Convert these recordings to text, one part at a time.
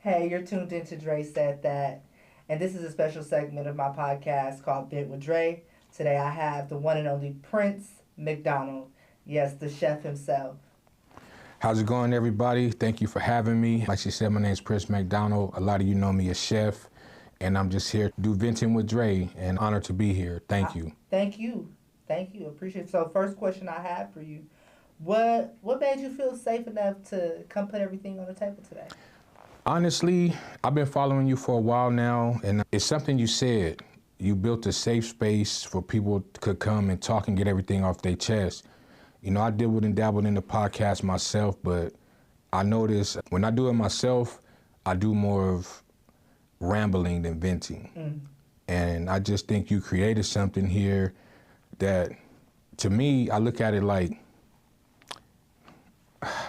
Hey, you're tuned into Dre Said That, and this is a special segment of my podcast called Vent with Dre. Today I have the one and only Prince McDonald. Yes, the chef himself. How's it going, everybody? Thank you for having me. Like she said, my name is Prince McDonald. A lot of you know me as Chef, and I'm just here to do venting with Dre, and honored to be here. Thank you. Thank you. Thank you. Appreciate it. So first question I have for you. What made you feel safe enough to come put everything on the table today? Honestly, I've been following you for a while now, and it's something you said. You built a safe space for people to come and talk and get everything off their chest. You know, I dabbled and dabbled in the podcast myself, but I notice when I do it myself, I do more of rambling than venting. And I just think you created something here that, to me, I look at it like,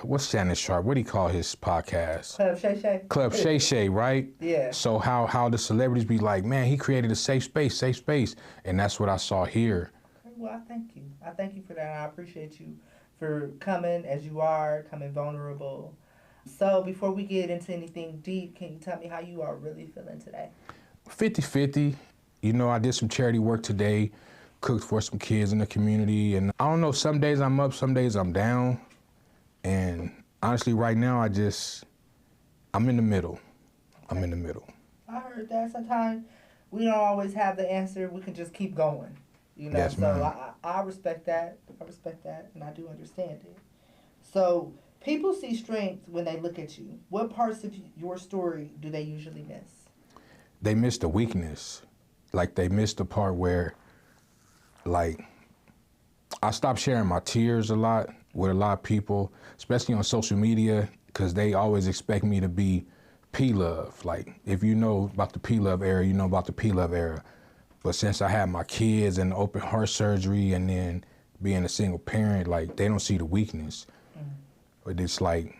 what's Shannon Sharp? What do you call his podcast? Club Shay Shay. Club Shay Shay, right? Yeah. So how the celebrities be like, man, he created a safe space, and that's what I saw here. Well, I thank you. I thank you for that. I appreciate you for coming as you are, coming vulnerable. So before we get into anything deep, can you tell me how you are really feeling today? 50-50. You know, I did some charity work today, cooked for some kids in the community, and I don't know, some days I'm up, some days I'm down. And honestly, right now, I'm in the middle. I'm in the middle. I heard that. Sometimes we don't always have the answer. We can just keep going. You know, Yes, so ma'am. I respect that. I respect that, and I do understand it. So people see strength when they look at you. What parts of your story do they usually miss? They miss the weakness. Like, they miss the part where, like, I stopped sharing my tears a lot with a lot of people, especially on social media, because they always expect me to be P-Love. Like, if you know about the P-Love era, you know about the P-Love era. But since I had my kids and open heart surgery and then being a single parent, like, they don't see the weakness. But it's like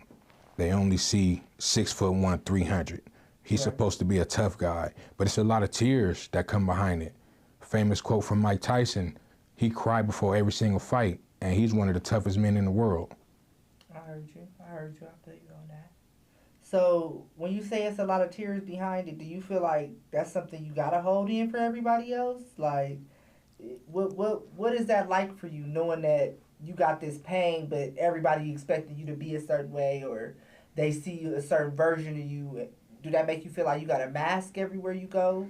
they only see 6'1", 300. He's Right. supposed to be a tough guy, but it's a lot of tears that come behind it. Famous quote from Mike Tyson, he cried before every single fight, and he's one of the toughest men in the world. I heard you. I feel you on that. So when you say it's a lot of tears behind it, do you feel like that's something you gotta hold in for everybody else? Like, what is that like for you, knowing that you got this pain, but everybody expecting you to be a certain way, or they see you a certain version of you? Do that make you feel like you got a mask everywhere you go?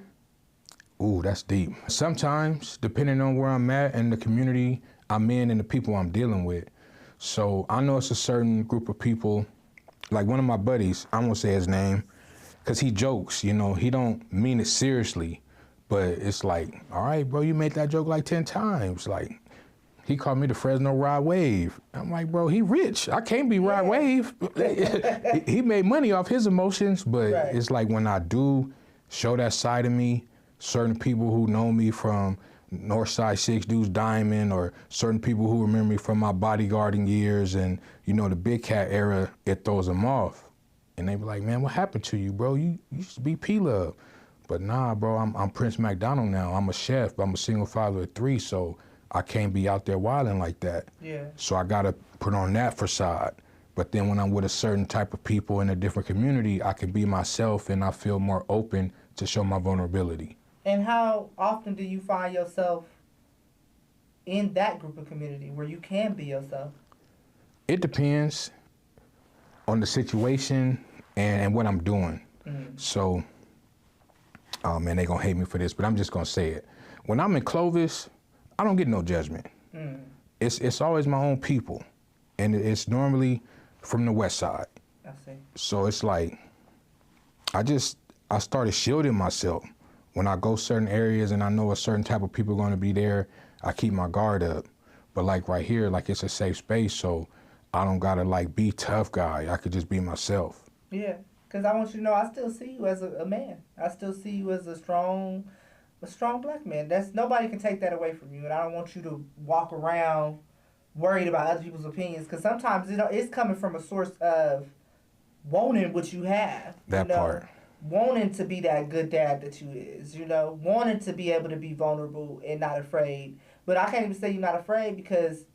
Ooh, that's deep. Sometimes, depending on where I'm at and the community I'm in and the people I'm dealing with. So I know it's a certain group of people, like one of my buddies, I won't say his name, because he jokes, you know, he don't mean it seriously, but it's like, all right, bro, you made that joke like 10 times. Like, he called me the Fresno Rod Wave. I'm like, bro, he rich. I can't be Rod Wave. He made money off his emotions, but Right. it's like when I do show that side of me, certain people who know me from Northside Six Dudes Diamond, or certain people who remember me from my bodyguarding years and, you know, the Big Cat era, it throws them off. And they be like, man, what happened to you, bro? You used to be P-Love. But nah, bro, I'm Prince McDonald now. I'm a chef. I'm a single father of 3, so I can't be out there wilding like that. Yeah. So I gotta put on that facade. But then when I'm with a certain type of people in a different community, I can be myself and I feel more open to show my vulnerability. And how often do you find yourself in that group of community where you can be yourself? It depends on the situation and what I'm doing. So, oh man, they gonna hate me for this, but I'm just gonna say it. When I'm in Clovis, I don't get no judgment. It's always my own people, and it's normally from the West Side. I see. So it's like, I started shielding myself. When I go certain areas and I know a certain type of people are gonna be there, I keep my guard up. But like right here, like it's a safe space, so I don't gotta like be tough guy. I could just be myself. Yeah, because I want you to know I still see you as a man. I still see you as a strong black man. That's nobody can take that away from you, and I don't want you to walk around worried about other people's opinions, because sometimes it's coming from a source of wanting what you have. That part. Wanting to be that good dad that you is, wanting to be able to be vulnerable and not afraid. But I can't even say you're not afraid, because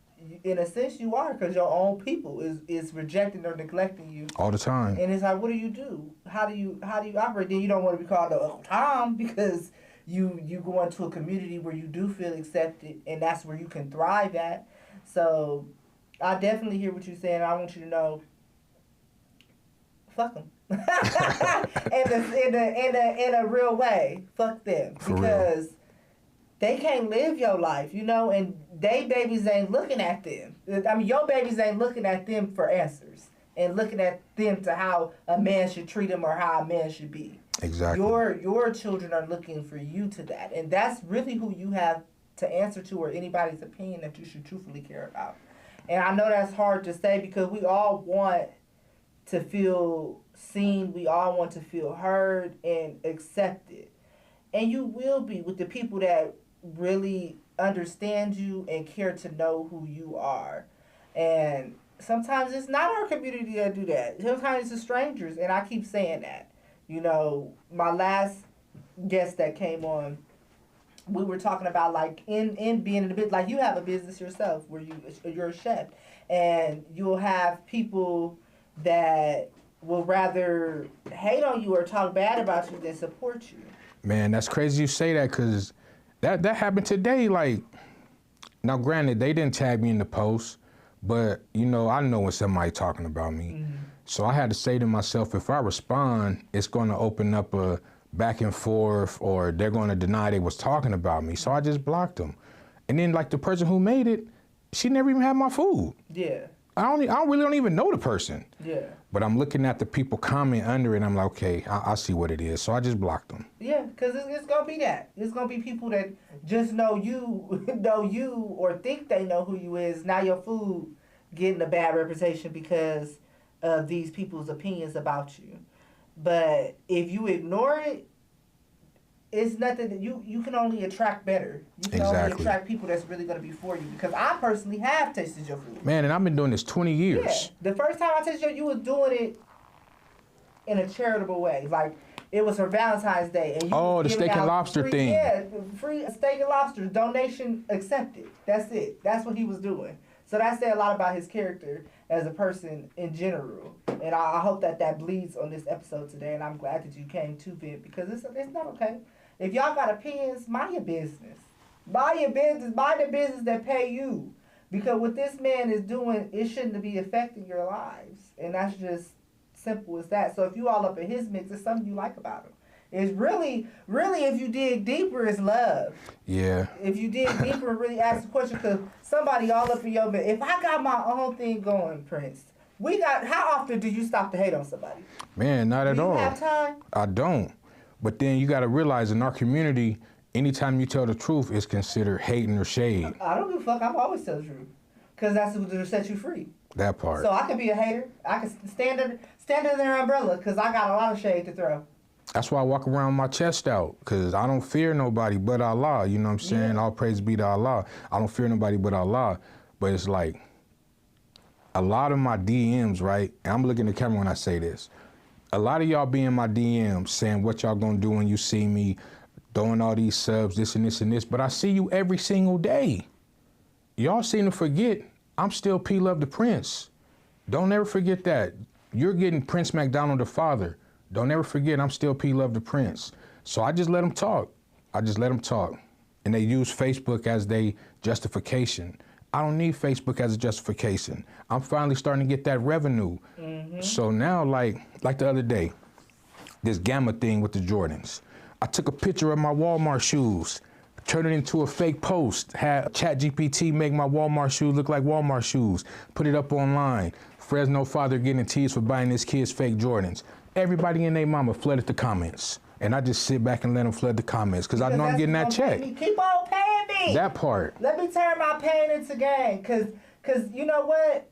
in a sense, you are, because your own people is rejecting or neglecting you all the time. And it's like, what do you do? How do you operate? Then you don't want to be called Uncle Tom because you go into a community where you do feel accepted, and that's where you can thrive at. So I definitely hear what you're saying. I want you to know, fuck them. in a real way, fuck them. Because they can't live your life, you know, and they babies ain't looking at them. I mean, your babies ain't looking at them for answers and looking at them to how a man should treat them or how a man should be. Exactly. Your children are looking for you to that, and that's really who you have to answer to, or anybody's opinion that you should truthfully care about. And I know that's hard to say because we all want to feel seen, we all want to feel heard and accepted. And you will be with the people that really understand you and care to know who you are. And sometimes it's not our community that do that. Sometimes it's the strangers, and I keep saying that. You know, my last guest that came on, we were talking about like in being in a bit like you have a business yourself where you're a chef, and you'll have people that will rather hate on you or talk bad about you than support you. Man, that's crazy you say that, because that happened today. Like, now granted, they didn't tag me in the post, but, you know, I know when somebody talking about me. Mm-hmm. So I had to say to myself, if I respond, it's going to open up a back and forth, or they're going to deny they was talking about me. So I just blocked them. And then, like, the person who made it, she never even had my food. Yeah. I really don't even know the person. Yeah. But I'm looking at the people comment under it, and I'm like, okay, I see what it is. So I just blocked them. Yeah, because it's going to be that. It's going to be people that just know you or think they know who you is. Now your food getting a bad reputation because of these people's opinions about you. But if you ignore it, it's nothing that you can only attract better. You can only attract people that's really going to be for you. Because I personally have tasted your food. Man, and I've been doing this 20 years. Yeah. The first time I tasted you was doing it in a charitable way. Like, it was for Valentine's Day. And you the steak and lobster thing. Yeah, free steak and lobster, donation accepted. That's it. That's what he was doing. So that said a lot about his character as a person in general. And I hope that bleeds on this episode today. And I'm glad that you came to vent, because it's not okay. If y'all got opinions, mind your business. Mind your business. Mind the business that pay you. Because what this man is doing, it shouldn't be affecting your lives. And that's just simple as that. So if you all up in his mix, it's something you like about him. It's really, if you dig deeper, it's love. Yeah. If you dig deeper and really ask the question, because somebody all up in your bed. If I got my own thing going, Prince, how often do you stop to hate on somebody? Man, not at all. Do you have time? I don't. But then you got to realize in our community, anytime you tell the truth, it's considered hating or shade. I don't give a fuck. I'm always tell the truth. Because that's what will set you free. That part. So I can be a hater. I can stand under their umbrella because I got a lot of shade to throw. That's why I walk around with my chest out, because I don't fear nobody but Allah. You know what I'm saying? Yeah. All praise be to Allah. I don't fear nobody but Allah. But it's like, a lot of my DMs, right? And I'm looking at the camera when I say this. A lot of y'all be in my DMs saying what y'all gonna do when you see me, throwing all these subs, this and this and this. But I see you every single day. Y'all seem to forget I'm still P Love the Prince. Don't ever forget that. You're getting Prince McDonald the father. Don't ever forget I'm still P Love the Prince. So I just let them talk. And they use Facebook as their justification. I don't need Facebook as a justification. I'm finally starting to get that revenue. Mm-hmm. So now, like the other day, this Gamma thing with the Jordans. I took a picture of my Walmart shoes, turned it into a fake post, had ChatGPT make my Walmart shoes look like Walmart shoes, put it up online. Fresno father getting teased for buying his kids fake Jordans. Everybody and their mama flooded the comments. And I just sit back and let them flood the comments, because I know I'm getting that check. Keep on paying me. That part. Let me turn my pain into gain, because you know what?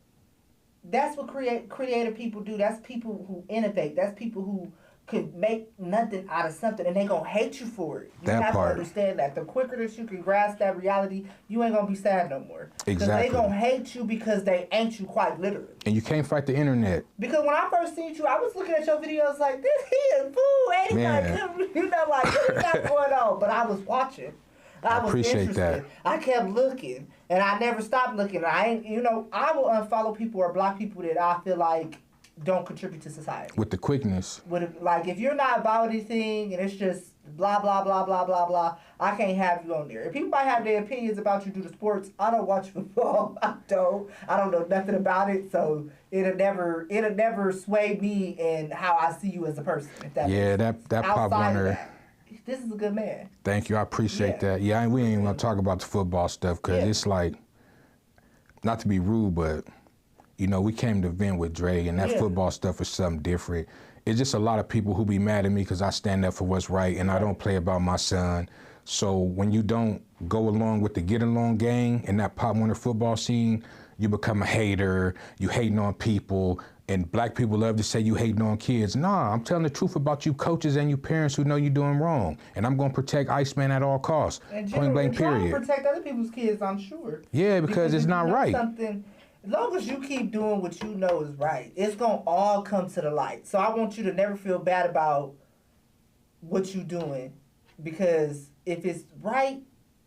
That's what creative people do. That's people who innovate. That's people who could make nothing out of something, and they gonna hate you for it. You have to understand that. The quicker that you can grasp that reality, you ain't gonna be sad no more. Exactly. Because they gonna hate you because they ain't you, quite literally. And you can't fight the internet. Because when I first seen you, I was looking at your videos like, this he is fool, ain't like, you know, like, what is that going on? But I was watching. I was appreciate interested. that. I kept looking, and I never stopped looking. I ain't, I will unfollow people or block people that I feel like don't contribute to society. With the quickness. Like, if you're not about anything and it's just blah, blah, blah, blah, blah, blah, I can't have you on there. If people might have their opinions about you due to sports, I don't watch football. I don't know nothing about it, so it'll never sway me in how I see you as a person. If that Yeah, makes that sense. Pop Outside of Warner. that, this is a good man. Thank you. I appreciate Yeah. that. Yeah, we ain't even gonna talk about the football stuff because Yeah. it's like, not to be rude, but we came to vent with Dre, and that Yeah. football stuff is something different. It's just a lot of people who be mad at me because I stand up for what's right and I don't play about my son. So when you don't go along with the get along gang in that Pop Warner football scene, you become a hater. You hating on people. And black people love to say you hating on kids. Nah, I'm telling the truth about you coaches and you parents who know you're doing wrong. And I'm going to protect Iceman at all costs. And Point blank, trying period. to protect other people's kids, I'm sure. Yeah, because it's if you not know right. Something, as long as you keep doing what you know is right, it's going to all come to the light. So I want you to never feel bad about what you're doing, because if it's right,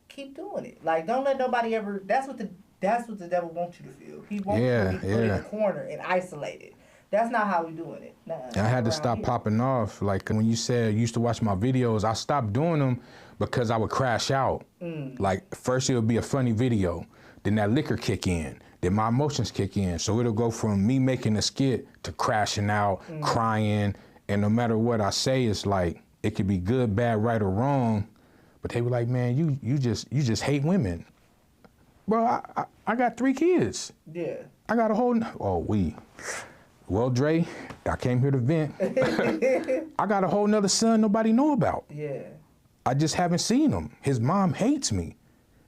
keep doing it. Like, don't let nobody ever, that's what the devil wants you to feel. He wants you to be put in a corner and isolated. That's not how we doing it. Nah, I had to stop popping off. Like when you said you used to watch my videos, I stopped doing them because I would crash out. Like first it would be a funny video, then that liquor kick in, then my emotions kick in. So it'll go from me making a skit to crashing out, crying, and no matter what I say, it's like it could be good, bad, right, or wrong. But they were like, man, you just hate women. Bro, I got 3 kids. Yeah. I got a whole, well, Dre, I came here to vent. I got a whole nother son nobody know about. Yeah. I just haven't seen him. His mom hates me.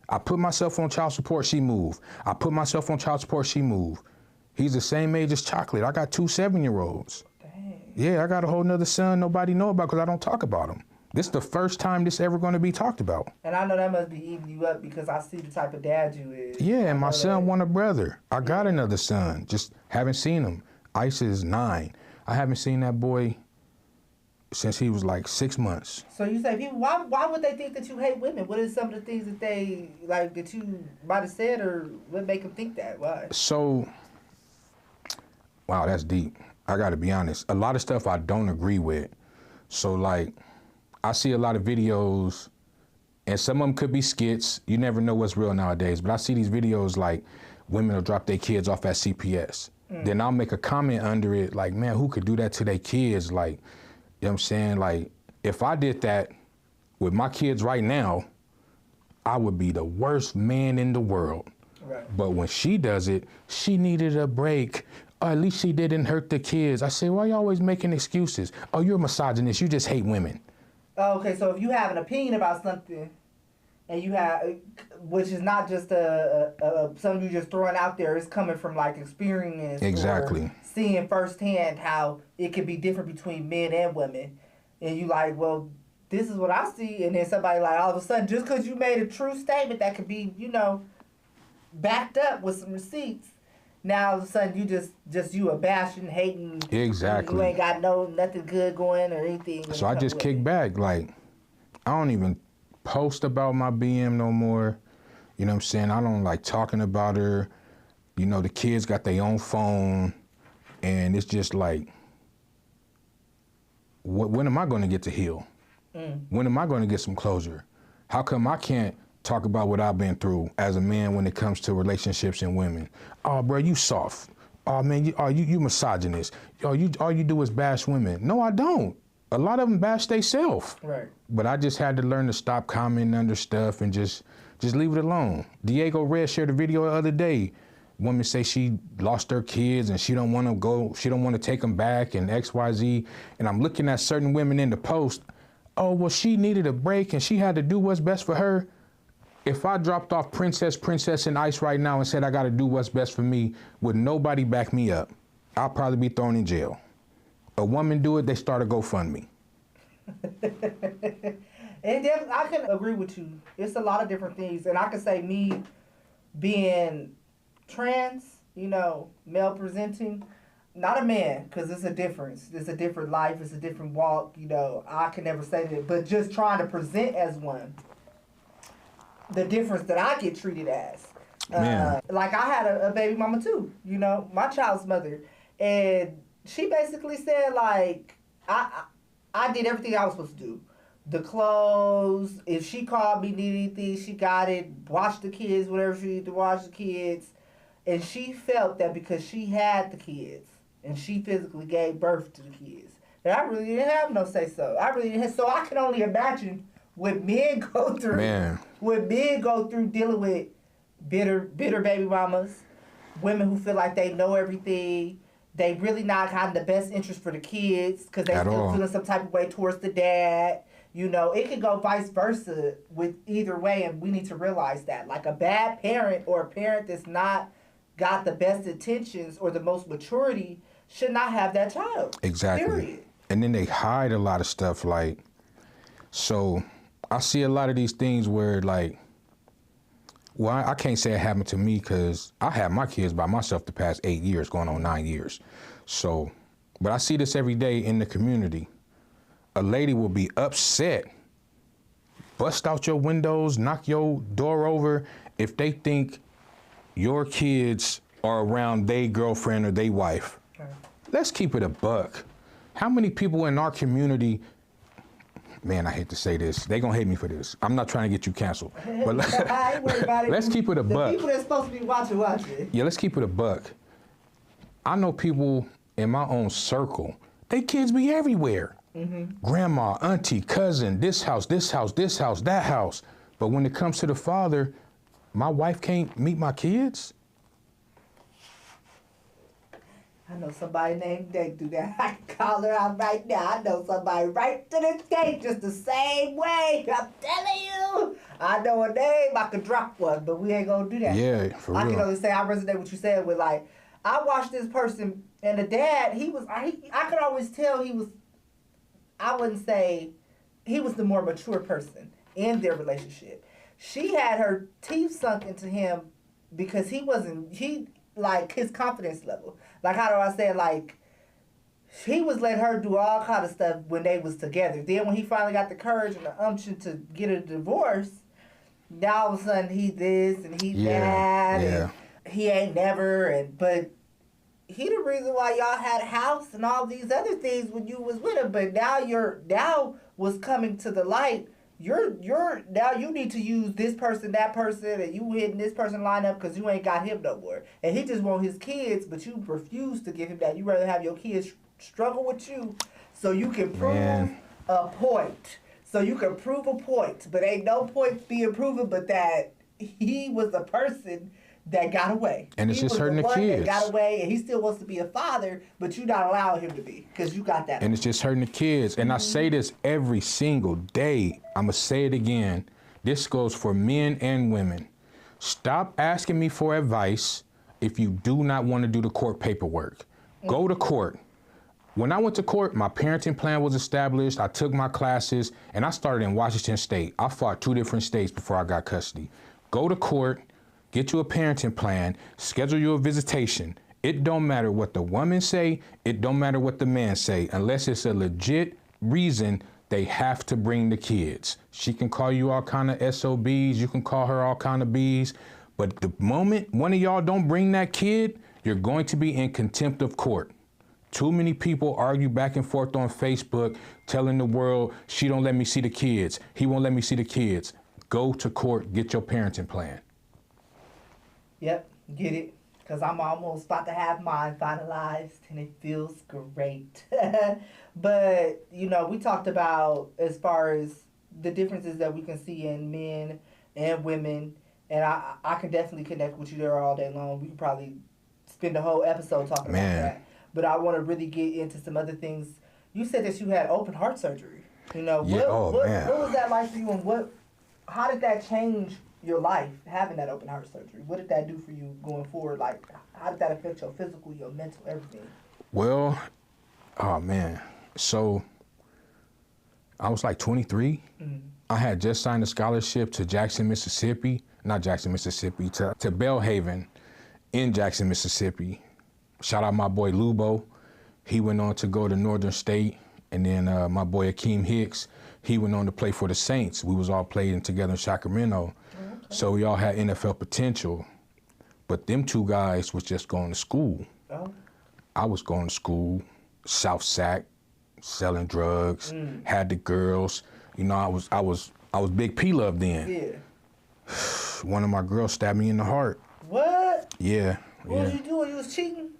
I put myself on child support, she moved. I put myself on child support, she moved. He's the same age as Chocolate. I got 2 7-year-olds. Dang. Yeah, I got a whole nother son nobody know about because I don't talk about him. This is the first time this ever going to be talked about. And I know that must be eating you up because I see the type of dad you is. Yeah, and my son that. want a brother. I got another son, just haven't seen him. Ice is 9. I haven't seen that boy since he was like 6 months. So you say people, why would they think that you hate women? What are some of the things that they, like, that you might have said, or what make them think that? Why? So, wow, that's deep. I got to be honest. A lot of stuff I don't agree with. So, like, I see a lot of videos, and some of them could be skits. You never know what's real nowadays. But I see these videos like women will drop their kids off at CPS. Then I'll make a comment under it like, man, who could do that to their kids? Like, you know what I'm saying? Like, if I did that with my kids right now, I would be the worst man in the world. Right. But when she does it, she needed a break. Or at least she didn't hurt the kids. I say, why are you always making excuses? Oh, you're a misogynist. You just hate women. Oh, okay, so if you have an opinion about something, and you have, which is not just something you just throwing out there, it's coming from like experience. Exactly. Or seeing firsthand how it could be different between men and women. And you like, well, this is what I see. And then somebody like, all of a sudden, just because you made a true statement that could be, backed up with some receipts, now all of a sudden you a bashing, hating. Exactly. You ain't got nothing good going or anything. So I just kick back. Like, I don't even post about my BM no more. You know what I'm saying? I don't like talking about her. The kids got their own phone. And it's just like, when am I going to get to heal? When am I going to get some closure? How come I can't talk about what I've been through as a man when it comes to relationships and women? Oh, bro, you soft. Oh, man, you misogynist. All you do is bash women. No, I don't. A lot of them bash themselves. Right. But I just had to learn to stop commenting under stuff and just leave it alone. Diego Red shared a video the other day. Women say she lost her kids and she don't want to go, she don't want to take them back and XYZ. And I'm looking at certain women in the post. Oh, well, she needed a break and she had to do what's best for her. If I dropped off Princess, and Ice right now and said I got to do what's best for me, would nobody back me up? I'll probably be thrown in jail. A woman do it, they start a GoFundMe. And I can agree with you. It's a lot of different things. And I can say me being trans, male presenting, not a man, because it's a difference. It's a different life. It's a different walk. I can never say that. But just trying to present as one, the difference that I get treated as. Man. Like I had a baby mama too, you know, my child's mother, and she basically said like I did everything I was supposed to do. The clothes, if she called me, needed anything, she got it. Watch the kids, whatever she needed to watch the kids, and she felt that because she had the kids and she physically gave birth to the kids, that I really didn't have no say so. I really didn't. So I can only imagine what men go through. Man. What men go through dealing with bitter baby mamas, women who feel like they know everything. They really not having the best interest for the kids because they still feeling some type of way towards the dad. You know, it can go vice versa with either way, and we need to realize that. Like a bad parent or a parent that's not got the best intentions or the most maturity should not have that child. Exactly. Period. And then they hide a lot of stuff. Like, so I see a lot of these things where like, well, I can't say it happened to me because I had my kids by myself the past 8 years, going on 9 years. So, but I see this every day in the community. A lady will be upset, bust out your windows, knock your door over if they think your kids are around their girlfriend or their wife. Okay. Let's keep it a buck. How many people in our community, man, I hate to say this, they gonna hate me for this. I'm not trying to get you canceled. But let's keep it a buck. The people that's supposed to be watching. Yeah, let's keep it a buck. I know people in my own circle, they kids be everywhere. Mm-hmm. Grandma, auntie, cousin, this house, that house. But when it comes to the father, my wife can't meet my kids? I know somebody named Dave do that. I can call her out right now. I know somebody right to the day just the same way. I'm telling you. I know a name. I could drop one, but we ain't gonna do that. Yeah, for real. I can only say I resonate with what you said with like, I watched this person and the dad, I could always tell he was, I wouldn't say, he was the more mature person in their relationship. She had her teeth sunk into him because like his confidence level. Like, how do I say it? Like, he was letting her do all kind of stuff when they was together. Then when he finally got the courage and the umption to get a divorce, now all of a sudden he this and he that and he ain't never but he the reason why y'all had a house and all these other things when you was with him. But now was coming to the light. Now you need to use this person, that person, and you hitting this person lineup because you ain't got him no more. And he just want his kids, but you refuse to give him that. You rather have your kids struggle with you so you can prove a point. So you can prove a point, but ain't no point being proven but that he was a person that got away. And it's just hurting the kids. That got away, and he still wants to be a father, but you not allowing him to be because you got that. And it's just hurting the kids. And I say this every single day. I'm going to say it again. This goes for men and women. Stop asking me for advice if you do not want to do the court paperwork. Go to court. When I went to court, my parenting plan was established. I took my classes, and I started in Washington State. I fought 2 different states before I got custody. Go to court. Get you a parenting plan, schedule you a visitation. It don't matter what the woman say, it don't matter what the man say, unless it's a legit reason they have to bring the kids. She can call you all kind of SOBs, you can call her all kind of Bs, but the moment one of y'all don't bring that kid, you're going to be in contempt of court. Too many people argue back and forth on Facebook, telling the world, she don't let me see the kids, he won't let me see the kids. Go to court, get your parenting plan. Yep, get it. Because I'm almost about to have mine finalized, and it feels great. But, you know, we talked about as far as the differences that we can see in men and women, and I can definitely connect with you there all day long. We could probably spend a whole episode talking about that. But I want to really get into some other things. You said that you had open heart surgery. You know, what was that like for you, and how did that change your life, having that open heart surgery? What did that do for you going forward? Like, how did that affect your physical, your mental, everything? Well, oh man. So I was like 23. Mm-hmm. I had just signed a scholarship to Jackson, Mississippi. Not Jackson, Mississippi, to Belhaven in Jackson, Mississippi. Shout out my boy Lubo. He went on to go to Northern State. And then my boy Akeem Hicks, he went on to play for the Saints. We was all playing together in Sacramento. So we all had NFL potential, but them two guys was just going to school. Oh. I was going to school, South Sac, selling drugs, had the girls. You know, I was Big P Love then. Yeah. One of my girls stabbed me in the heart. What? Yeah. What was you doing? You was cheating?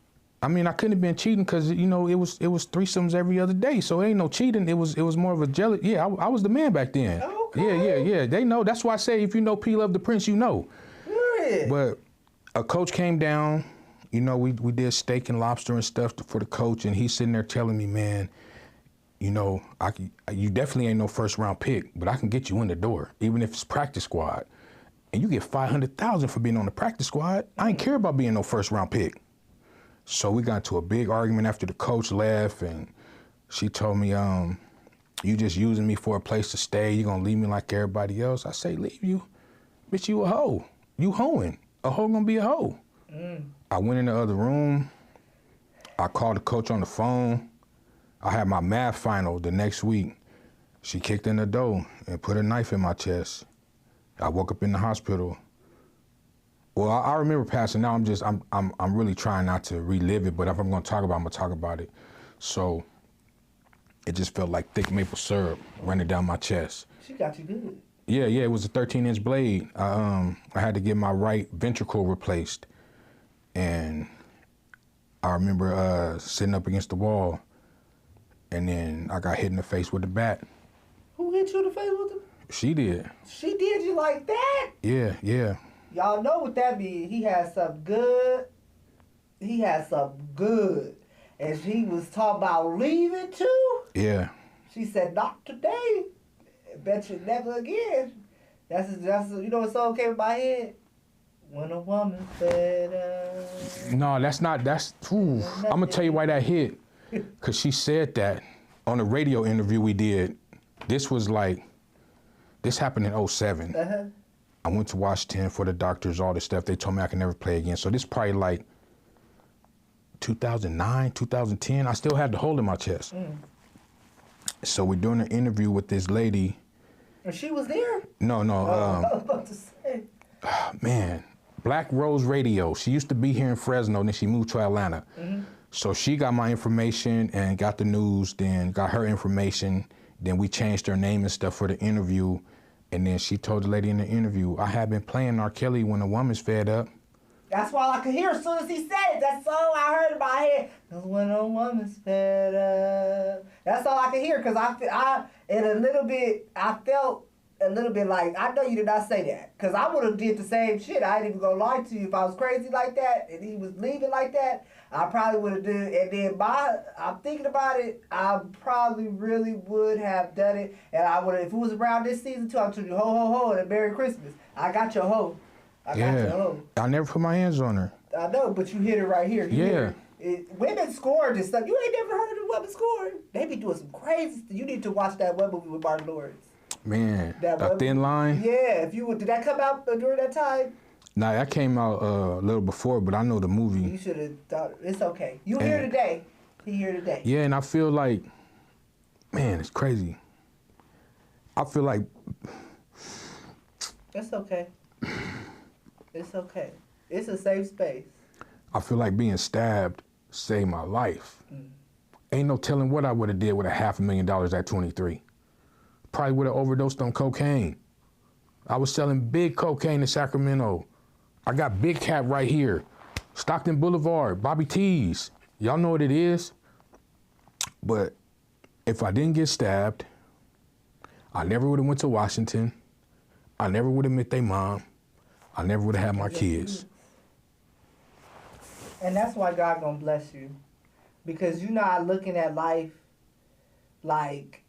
I mean, I couldn't have been cheating because, you know, it was threesomes every other day. So it ain't no cheating. It was more of a jealous. Yeah, I was the man back then. Okay. Yeah. They know. That's why I say if you know P Love the Prince, you know. Good. But a coach came down. You know, we did steak and lobster and stuff for the coach, and he's sitting there telling me, man, you know, you definitely ain't no first round pick, but I can get you in the door, even if it's practice squad. And you get $500,000 for being on the practice squad. I ain't care about being no first round pick. So we got into a big argument after the coach left, and she told me, you just using me for a place to stay. You gonna leave me like everybody else? I say, leave you? Bitch, you a hoe. You hoeing. A hoe gonna be a hoe. I went in the other room. I called the coach on the phone. I had my math final the next week. She kicked in the door and put a knife in my chest. I woke up in the hospital. Well, I remember passing out. I'm really trying not to relive it, but if I'm gonna talk about it, I'm gonna talk about it. So it just felt like thick maple syrup running down my chest. She got you good. Yeah, it was a 13-inch blade. I had to get my right ventricle replaced. And I remember sitting up against the wall, and then I got hit in the face with a bat. Who hit you in the face with them? She did. She did you like that? Yeah. Y'all know what that means. He had something good. And she was talking about leaving too. Yeah. She said, not today. Bet you never again. That's you know what song came in my head? When a woman's fed up. No, ooh, I'm gonna tell you why that hit. Cause she said that on a radio interview we did. This happened in 07. Uh-huh. I went to Washington for the doctors, all this stuff. They told me I could never play again. So this probably like 2009, 2010. I still had the hole in my chest. So we're doing an interview with this lady. And she was there? No. I was about to say. Man, Black Rose Radio. She used to be here in Fresno, then she moved to Atlanta. So she got my information and got the news, then got her information. Then we changed her name and stuff for the interview. And then she told the lady in the interview, I have been playing R. Kelly when a woman's fed up. That's all I could hear as soon as he said it. That's all I heard in my head. Cause when a woman's fed up. That's all I could hear. Cause I felt a little bit like, I know you did not say that. Cause I would have did the same shit. I ain't even gonna lie to you. If I was crazy like that and he was leaving like that, I probably would have done it. And then I'm thinking about it, I probably really would have done it. And I would have, if it was around this season too, I would have told you, ho, ho, ho, and a Merry Christmas. I got your hoe. I got your hoe. I never put my hands on her. I know, but you hit it right here. Women scored and stuff. You ain't never heard of the women scoring. They be doing some crazy stuff. You need to watch that one movie with Martin Lawrence. Man, A Thin Line? Yeah, did that come out during that time? Nah, that came out a little before, but I know the movie. You should have thought, it's okay. You here today. He here today. Yeah, and I feel like, man, it's crazy. I feel like. It's okay. It's okay. It's a safe space. I feel like being stabbed saved my life. Ain't no telling what I would have did with $500,000 at 23. Probably would have overdosed on cocaine. I was selling big cocaine in Sacramento. I got Big Cat right here. Stockton Boulevard, Bobby T's. Y'all know what it is. But if I didn't get stabbed, I never would have went to Washington. I never would have met their mom. I never would have had my kids. And that's why God gonna bless you. Because you're not looking at life like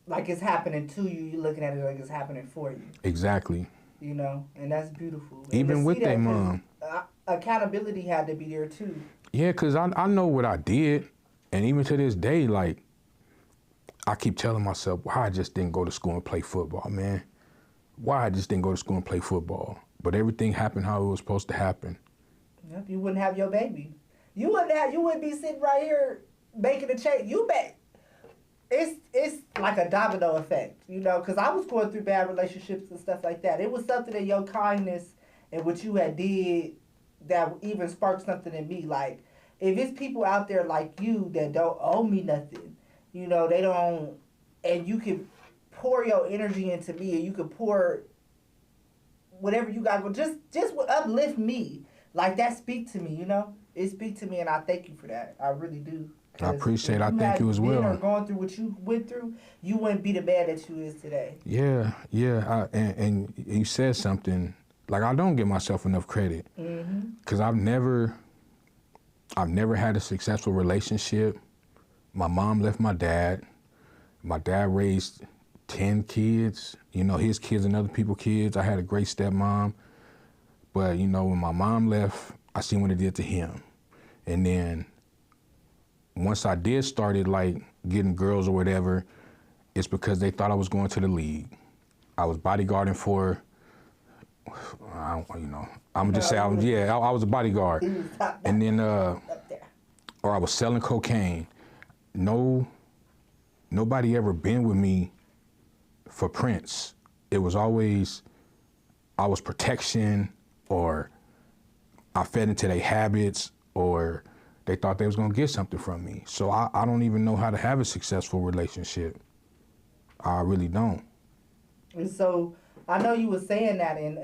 it's happening to you. You're looking at it like it's happening for you. Exactly. You know, and that's beautiful. Even with their mom. Accountability had to be there too. Yeah, because I know what I did. And even to this day, like, I keep telling myself, why I just didn't go to school and play football, man. Why I just didn't go to school and play football. But everything happened how it was supposed to happen. Yep, you wouldn't have your baby. You wouldn't be sitting right here making a change. it's like a domino effect, you know, because I was going through bad relationships and stuff like that. It was something in your kindness and what you had did that even sparked something in me. Like, if it's people out there like you that don't owe me nothing, you know, they don't, and you can pour your energy into me, and you can pour whatever you got, just would uplift me. Like, that speak to me, you know. It speak to me, and I thank you for that. I really do. I appreciate it. I thank you as well. Or going through what you went through, you wouldn't be the man that you is today. Yeah. And you said something, like, I don't give myself enough credit. Because I've never had a successful relationship. My mom left my dad. My dad raised 10 kids, you know, his kids and other people's kids. I had a great stepmom. But, you know, when my mom left, I seen what it did to him. And then once I did started, like, getting girls or whatever, it's because they thought I was going to the league. I was bodyguarding for, I'm gonna just say, I was a bodyguard. And then, or I was selling cocaine. Nobody ever been with me for Prince. It was always, I was protection, or I fed into their habits, or they thought they was gonna get something from me. So I don't even know how to have a successful relationship. I really don't. And so I know you were saying that in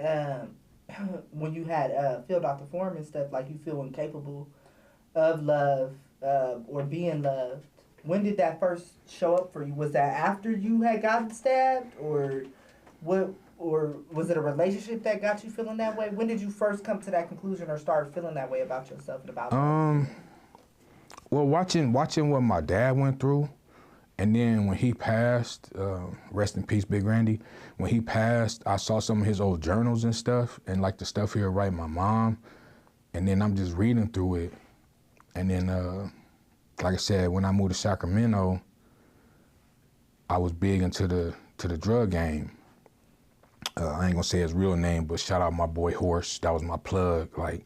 when you had filled out the form and stuff, like you feel incapable of love or being loved. When did that first show up for you? Was that after you had gotten stabbed, or what? Or was it a relationship that got you feeling that way? When did you first come to that conclusion or start feeling that way about yourself and about well, watching what my dad went through, and then when he passed, rest in peace, Big Randy. When he passed, I saw some of his old journals and stuff, and like the stuff he would write my mom, and then I'm just reading through it, and then like I said, when I moved to Sacramento, I was big into the drug game. I ain't gonna say his real name, but shout out my boy Horse. That was my plug. Like,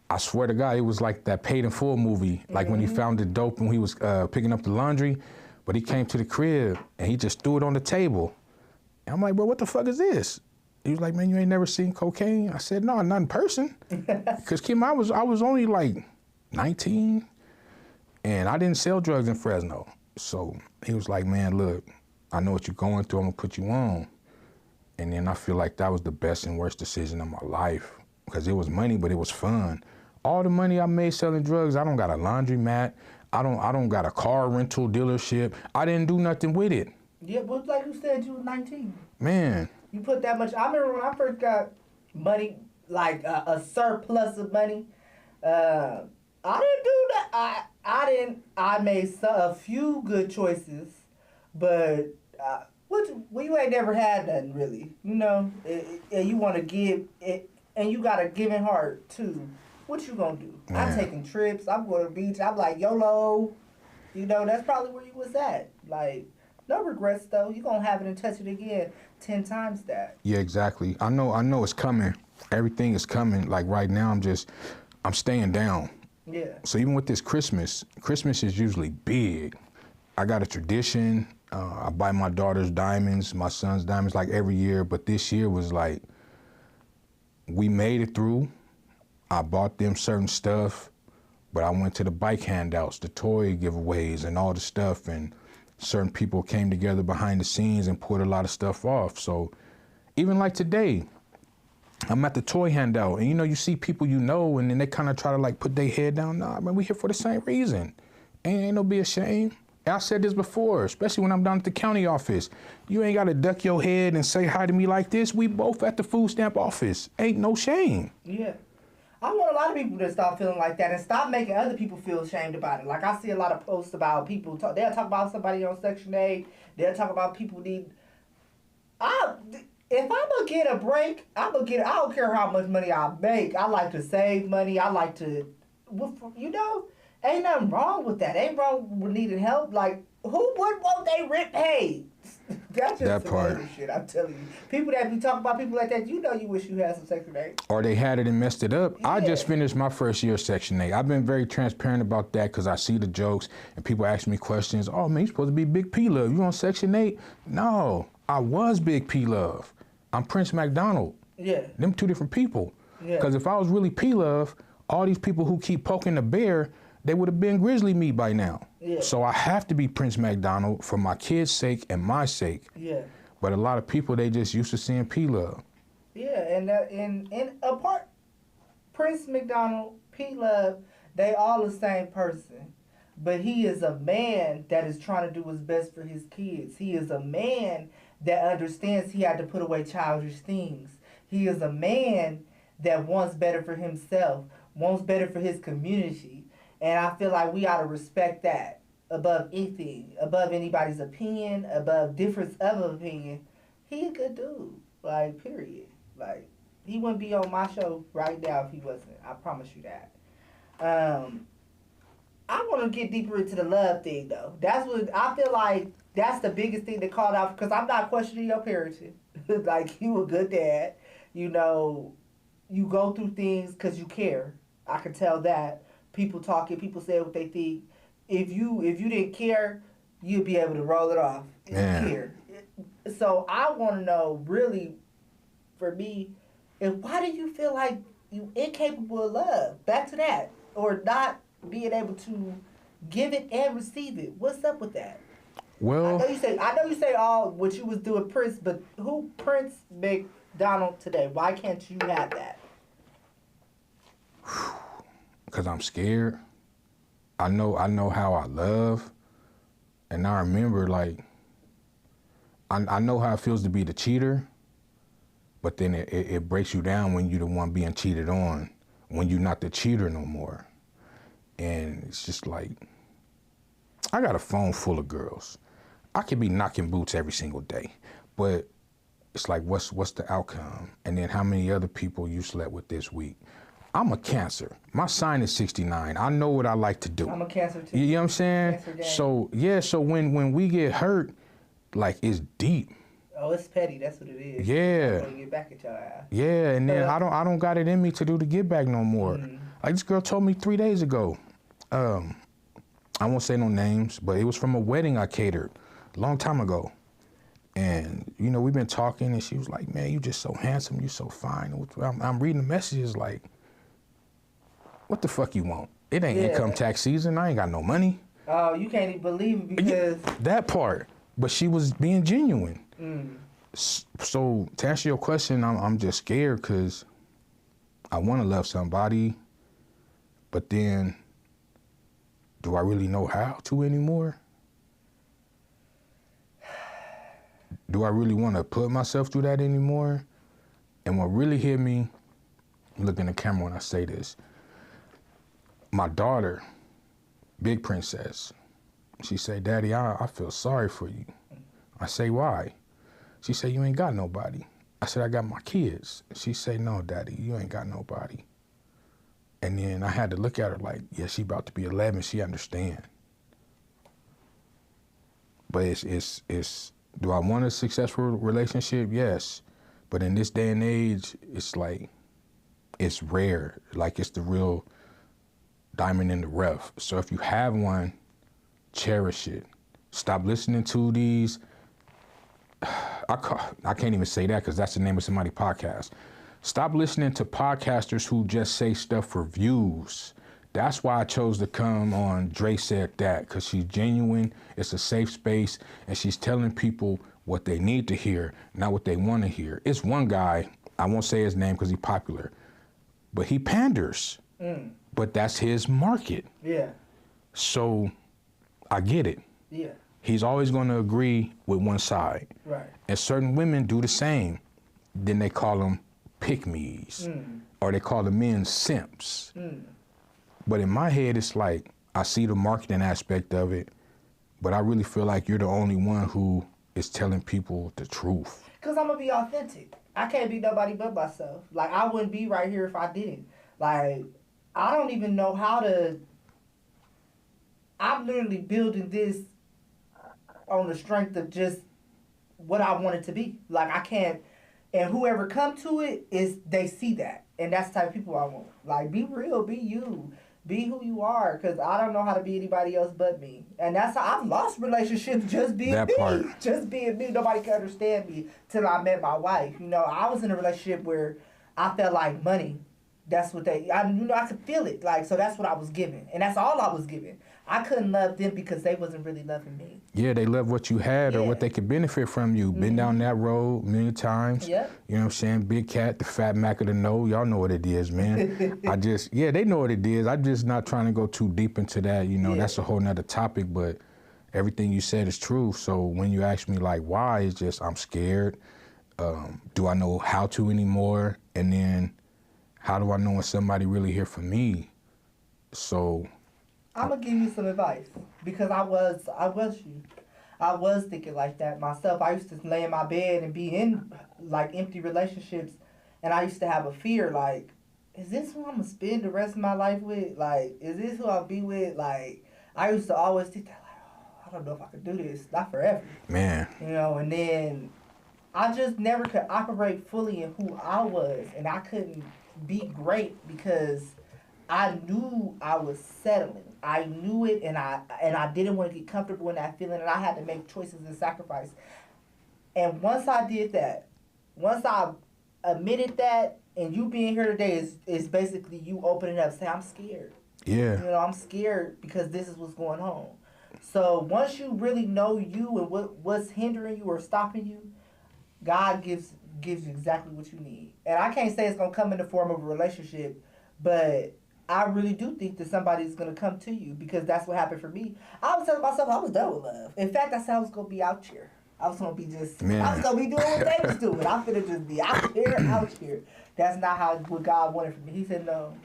I swear to God, it was like that Paid in Full movie. Like when he found the dope when he was picking up the laundry, but he came to the crib and he just threw it on the table. And I'm like, bro, what the fuck is this? He was like, man, you ain't never seen cocaine? I said, no, not in person. Cause Kim, I was only like 19, and I didn't sell drugs in Fresno. So he was like, man, look, I know what you're going through. I'm gonna put you on. And then I feel like that was the best and worst decision of my life, because it was money, but it was fun. All the money I made selling drugs, I don't got a laundromat. I don't got a car rental dealership. I didn't do nothing with it. Yeah, but like you said, you were 19. Man. You put that much. I remember when I first got money, like a surplus of money. I didn't do that. I made a few good choices, but you ain't never had nothing really, you know. And you want to give it, and you got a giving heart too. What you gonna do? Man. I'm taking trips. I'm going to the beach. I'm like YOLO. You know, that's probably where you was at. Like, no regrets though. You gonna have it and touch it again 10 times that. Yeah, exactly. I know it's coming. Everything is coming. Like right now, I'm staying down. Yeah. So even with this Christmas is usually big. I got a tradition. I buy my daughter's diamonds, my son's diamonds, like every year. But this year was like, we made it through. I bought them certain stuff, but I went to the bike handouts, the toy giveaways, and all the stuff. And certain people came together behind the scenes and pulled a lot of stuff off. So even like today, I'm at the toy handout, and you know, you see people you know, and then they kind of try to like put their head down. Nah, man, we here for the same reason. Ain't no be ashamed. I said this before, especially when I'm down at the county office. You ain't gotta duck your head and say hi to me like this. We both at the food stamp office. Ain't no shame. Yeah. I want a lot of people to stop feeling like that and stop making other people feel ashamed about it. Like, I see a lot of posts about people, they'll talk about somebody on Section 8, they'll talk about people need, if I'm gonna get a break, I don't care how much money I make. I like to save money. I like to, you know, ain't nothing wrong with that. Ain't wrong with needing help. Like, who would want their rent paid? That's just That some part. hater shit, I'm telling you. People that be talking about people like that, you know you wish you had some Section 8. Or they had it and messed it up. I just Yeah. finished my first year of Section 8. I've been very transparent about that because I see the jokes and people ask me questions. Oh, man, you supposed to be Big P Love. You on Section 8? No, I was Big P Love. I'm Prince McDonald. Yeah. Them two different people. Yeah. Because if I was really P Love, all these people who keep poking the bear, they would have been Grizzly Me by now. Yeah. So I have to be Prince McDonald for my kids' sake and my sake. Yeah. But a lot of people, they just used to seeing P Love. Yeah, and apart, Prince McDonald, P Love, they all the same person. But he is a man that is trying to do what's best for his kids. He is a man that understands he had to put away childish things. He is a man that wants better for himself, wants better for his community. And I feel like we ought to respect that above anything, above anybody's opinion, above difference of opinion. He a good dude, like, period. Like, he wouldn't be on my show right now if he wasn't. I promise you that. I want to get deeper into the love thing, though. That's what I feel like. That's the biggest thing that called out, because I'm not questioning your parenting. Like, you a good dad. You know, you go through things because you care. I can tell that. People talking, people say what they think. If you didn't care, you'd be able to roll it off. If you care. So I want to know, really, for me, why do you feel like you incapable of love? Back to that, or not being able to give it and receive it. What's up with that? Well, I know you say all what you was doing Prince, but who Prince McDonald today? Why can't you have that? because I'm scared. I know how I love, and I remember, like, I know how it feels to be the cheater, but then it breaks you down when you're the one being cheated on, when you're not the cheater no more. And it's just like, I got a phone full of girls. I could be knocking boots every single day, but it's like, what's the outcome? And then how many other people you slept with this week? I'm a Cancer. My sign is 69. I know what I like to do. I'm a Cancer too. You know what I'm saying? Cancer gang. So yeah, so when we get hurt, like, it's deep. Oh, it's petty. That's what it is. Yeah. I'm gonna get back at your ass. Yeah, and then I don't got it in me to do the get back no more. Like, this girl told me 3 days ago. I won't say no names, but it was from a wedding I catered a long time ago. And, you know, we've been talking, and she was like, man, you just so handsome, you so fine. I'm reading the messages like, what the fuck you want? It ain't income tax season. I ain't got no money. Oh, you can't even believe it because... That part. But she was being genuine. So to answer your question, I'm just scared because I want to love somebody, but then do I really know how to anymore? Do I really want to put myself through that anymore? And what really hit me, look in the camera when I say this, my daughter, Big Princess, she said, Daddy, I feel sorry for you. I say, why? She said, you ain't got nobody. I said, I got my kids. She said, no, Daddy, you ain't got nobody. And then I had to look at her like, yeah, she about to be 11, she understand. But it's do I want a successful relationship? Yes. But in this day and age, it's like, it's rare. Like, it's the real diamond in the rough. So if you have one, cherish it. Stop listening to these, I can't even say that because that's the name of somebody's podcast. Stop listening to podcasters who just say stuff for views. That's why I chose to come on Dre Said That, because she's genuine, it's a safe space, and she's telling people what they need to hear, not what they want to hear. It's one guy, I won't say his name because he's popular, but he panders. But that's his market. Yeah. So I get it. Yeah. He's always going to agree with one side. Right. And certain women do the same. Then they call them pick-me's, or they call the men simps. But in my head, it's like, I see the marketing aspect of it, but I really feel like you're the only one who is telling people the truth. Because I'm going to be authentic. I can't be nobody but myself. Like, I wouldn't be right here if I didn't. Like, I don't even know how to... I'm literally building this on the strength of just what I want it to be. Like I can't, and whoever come to it is they see that, and that's the type of people I want. Like be real, be you, be who you are, because I don't know how to be anybody else but me, and that's how I've lost relationships just being That me, part. just being me. Nobody could understand me till I met my wife. You know, I was in a relationship where I felt like money. That's what I could feel it. Like, so that's what I was given. And that's all I was given. I couldn't love them because they wasn't really loving me. Yeah, they love what you had or what they could benefit from you. Been down that road many times. Yep. You know what I'm saying? Big Cat, the fat Mac of the know. Y'all know what it is, man. They know what it is. I'm just not trying to go too deep into that. You know, that's a whole nother topic, but everything you said is true. So when you ask me like why, it's just I'm scared. Do I know how to anymore? And then how do I know when somebody really here for me? So I'm gonna give you some advice because I was you. I was thinking like that myself. I used to lay in my bed and be in like empty relationships, and I used to have a fear like, is this who I'm gonna spend the rest of my life with? Like, is this who I'll be with? Like, I used to always think that like, oh, I don't know if I could do this, not forever. Man. You know, and then I just never could operate fully in who I was, and I couldn't be great because I knew I was settling. I knew it, and I didn't want to get comfortable in that feeling, and I had to make choices and sacrifice. And once I did that, once I admitted that, and you being here today is basically you opening up, saying I'm scared. Yeah. You know, I'm scared because this is what's going on. So once you really know you and what's hindering you or stopping you, God gives you exactly what you need. And I can't say it's going to come in the form of a relationship, but I really do think that somebody's going to come to you because that's what happened for me. I was telling myself I was done with love. In fact, I said I was going to be out here. I was going to be I was going to be doing what they was doing. I'm going to just be out here. That's not what God wanted for me. He said, no,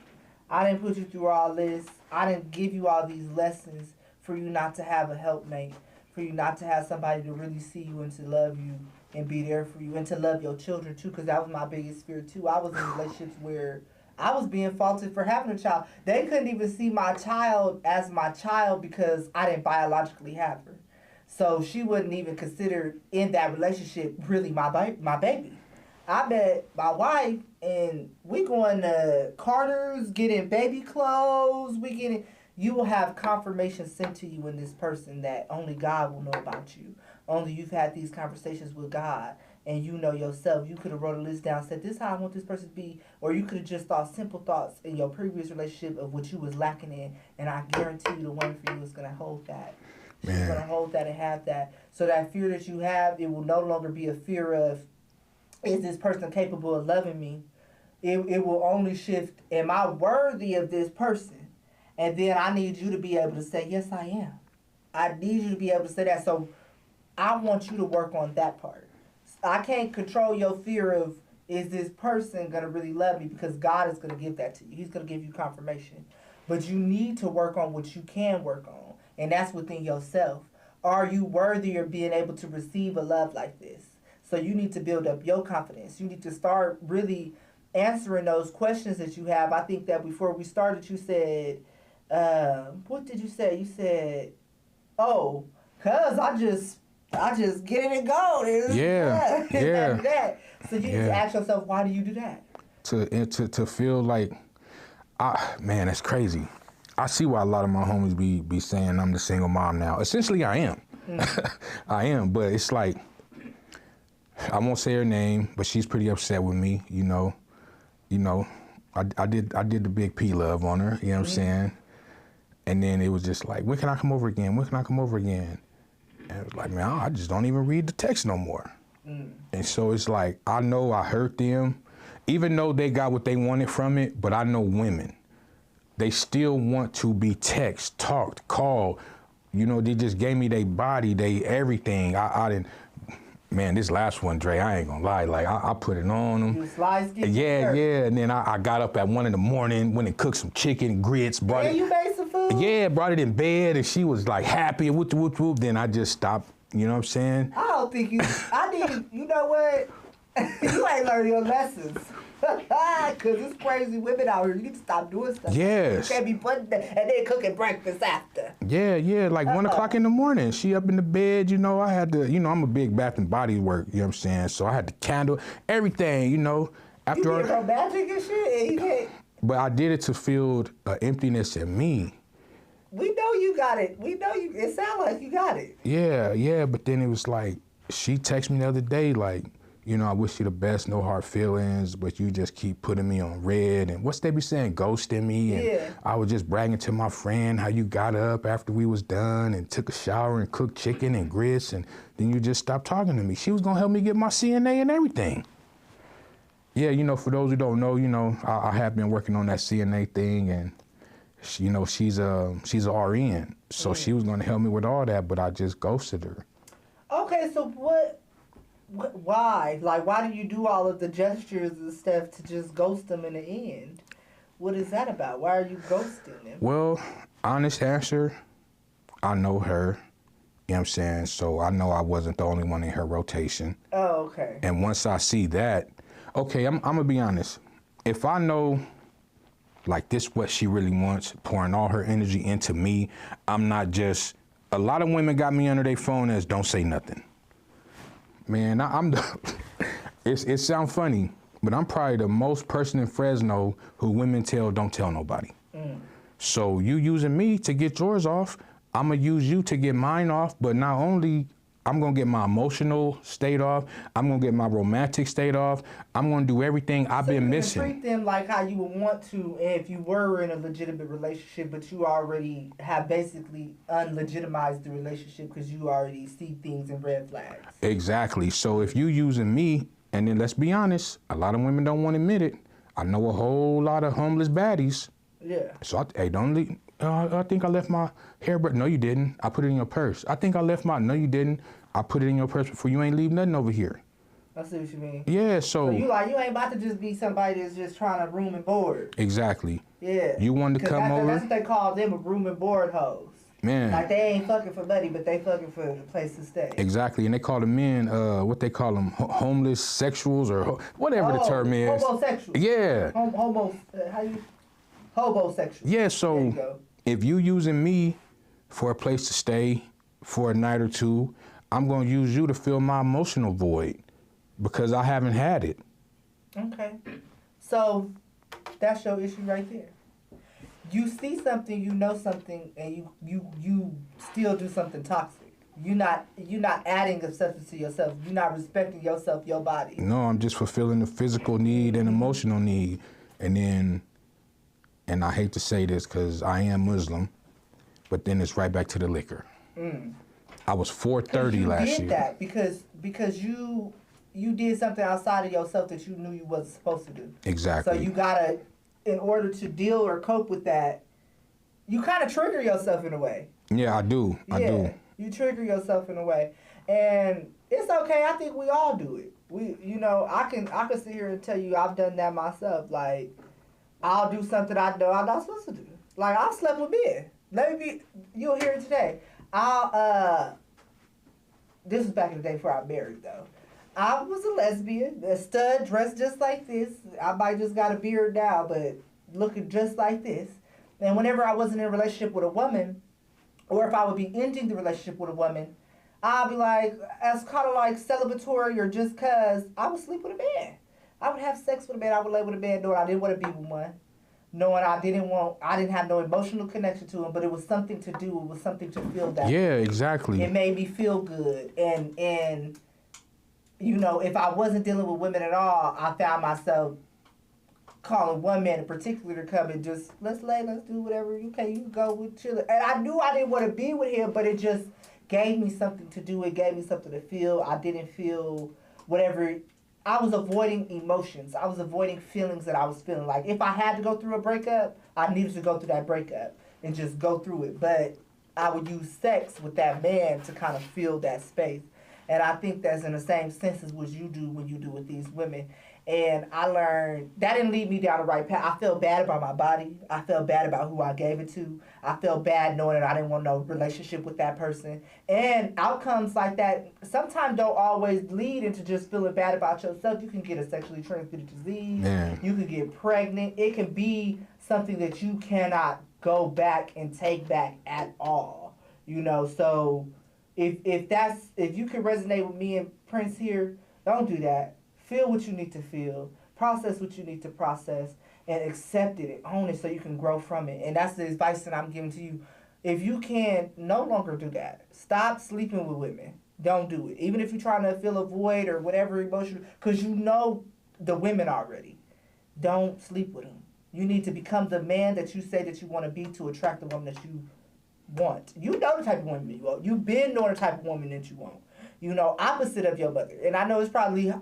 I didn't put you through all this. I didn't give you all these lessons for you not to have a helpmate, for you not to have somebody to really see you and to love you and be there for you and to love your children too, because that was my biggest fear too. I was in relationships where I was being faulted for having a child. They couldn't even see my child as my child because I didn't biologically have her. So she wasn't even considered in that relationship really my baby. I met my wife and we going to Carter's, getting baby clothes, you will have confirmation sent to you in this person that only God will know about you. Only you've had these conversations with God and you know yourself. You could have wrote a list down, said this is how I want this person to be, or you could have just thought simple thoughts in your previous relationship of what you was lacking in, and I guarantee you the one for you is going to hold that. She's going to hold that and have that. So that fear that you have, it will no longer be a fear of, is this person capable of loving me? It will only shift, am I worthy of this person? And then I need you to be able to say, yes, I am. I need you to be able to say that. So I want you to work on that part. I can't control your fear of, is this person going to really love me? Because God is going to give that to you. He's going to give you confirmation. But you need to work on what you can work on. And that's within yourself. Are you worthy of being able to receive a love like this? So you need to build up your confidence. You need to start really answering those questions that you have. I think that before we started, you said, what did you say? You said, oh, cause I just get it and go. Yeah. That. So you need to ask yourself, why do you do that? To feel like, man, that's crazy. I see why a lot of my homies be saying I'm the single mom now. Essentially, I am. I am, but it's like, I won't say her name, but she's pretty upset with me. You know, I did the big P love on her. You know what I'm saying? And then it was just like, when can I come over again? When can I come over again? And it was like, man, I just don't even read the text no more. And so it's like, I know I hurt them, even though they got what they wanted from it, but I know women, they still want to be text, talked, called. You know, they just gave me their body, they everything. I didn't, man, this last one, Dre, I ain't gonna lie, like I put it on them. You slice it? Yeah. And then I got up at 1 a.m, went and cooked some chicken, grits, brought it. You made some food? Yeah, brought it in bed, and she was like happy, whoop, whoop, whoop. Then I just stopped, you know what I'm saying? I don't think you know what? You ain't learned your lessons. Cause it's crazy women out here. You need to stop doing stuff. Yes. You can't be putting that and then cooking breakfast after. Yeah, like 1 o'clock in the morning. She up in the bed, I had to, I'm a big Bath and Body Work, you know what I'm saying? So I had the candle, everything, You being romantic and shit, and you can't. But I did it to feel an emptiness in me. We know you got it. We know you. It sounds like you got it. Yeah, but then it was like, she texted me the other day, like, I wish you the best, no hard feelings, but you just keep putting me on red. And what's they be saying, ghosting me? And Yeah. I was just bragging to my friend how you got up after we was done and took a shower and cooked chicken and grits, and then you just stopped talking to me. She was gonna help me get my CNA and everything. Yeah, for those who don't know, I have been working on that CNA thing, and she, she's a RN, so she was gonna help me with all that, but I just ghosted her. Okay, so why? Like, why do you do all of the gestures and stuff to just ghost them in the end? What is that about? Why are you ghosting them? Well, honest answer, I know her, you know what I'm saying? So I know I wasn't the only one in her rotation. Oh, okay. And once I see that, okay, I'm gonna be honest. If I know, like, this what she really wants, pouring all her energy into me, I'm not just, a lot of women got me under their phone as don't say nothing. Man, it sounds funny, but I'm probably the most person in Fresno who women tell don't tell nobody. So you using me to get yours off, I'm gonna use you to get mine off, but not only I'm gonna get my emotional state off, I'm gonna get my romantic state off, I'm gonna do everything I've been missing. Treat them like how you would want to if you were in a legitimate relationship, but you already have basically unlegitimized the relationship because you already see things in red flags. Exactly. So if you using me, and then let's be honest, a lot of women don't want to admit it. I know a whole lot of homeless baddies. Yeah. So hey, don't leave. I think I left my hairbrush. No, you didn't. I put it in your purse. I think I left my. No, you didn't. I put it in your purse before you ain't leave nothing over here. I see what you mean. Yeah, So you ain't about to just be somebody that's just trying to room and board. Exactly. Yeah. You wanted to come over. That's what they call them, a room and board hoes. Man. Like they ain't fucking for money, but they fucking for the place to stay. Exactly, and they call the men, what they call them, homeless sexuals or whatever the term is. Homosexual. Yeah. Hobosexual. Yeah, so if you using me for a place to stay for a night or two, I'm gonna use you to fill my emotional void because I haven't had it. Okay. So that's your issue right there. You see something, you know something, and you still do something toxic. You're not adding a substance to yourself. You're not respecting yourself, your body. No, I'm just fulfilling the physical need and emotional need. And I hate to say this because I am Muslim, but then it's right back to the liquor. I was 430 last year. You did that because you did something outside of yourself that you knew you wasn't supposed to do. Exactly. So you gotta, in order to deal or cope with that, you kind of trigger yourself in a way. Yeah, I do. I do. You trigger yourself in a way, and it's okay. I think we all do it. I can sit here and tell you I've done that myself. Like, I'll do something I know I'm not supposed to do. Like, I'll sleep with men. You'll hear it today. This was back in the day before I married, though. I was a lesbian, a stud, dressed just like this. I might just got a beard now, but looking just like this. And whenever I wasn't in a relationship with a woman, or if I would be ending the relationship with a woman, I'd be like, as kind of like celebratory or just cause, I would sleep with a man. I would have sex with a man. I would lay with a man knowing I didn't want to be with one. Knowing I didn't have no emotional connection to him, but it was something to do. It was something to feel that. Yeah, exactly. It made me feel good. And if I wasn't dealing with women at all, I found myself calling one man in particular to come and just, let's do whatever. Okay, you can go with chilling. And I knew I didn't want to be with him, but it just gave me something to do. It gave me something to feel. I didn't feel whatever. I was avoiding emotions. I was avoiding feelings that I was feeling. Like, if I had to go through a breakup, I needed to go through that breakup and just go through it. But I would use sex with that man to kind of fill that space. And I think that's in the same sense as what you do when you do with these women. And I learned that didn't lead me down the right path. I felt bad about my body. I felt bad about who I gave it to. I felt bad knowing that I didn't want no relationship with that person. And outcomes like that sometimes don't always lead into just feeling bad about yourself. You can get a sexually transmitted disease. Man. You can get pregnant. It can be something that you cannot go back and take back at all. You know, so if you can resonate with me and Prince here, don't do that. Feel what you need to feel, process what you need to process, and accept it and own it so you can grow from it. And that's the advice that I'm giving to you. If you can, no longer do that. Stop sleeping with women. Don't do it. Even if you're trying to fill a void or whatever emotion, because you know the women already. Don't sleep with them. You need to become the man that you say that you want to be to attract the woman that you want. You know the type of woman you want. You've been knowing the type of woman that you want. You know, opposite of your mother. And I know it's probably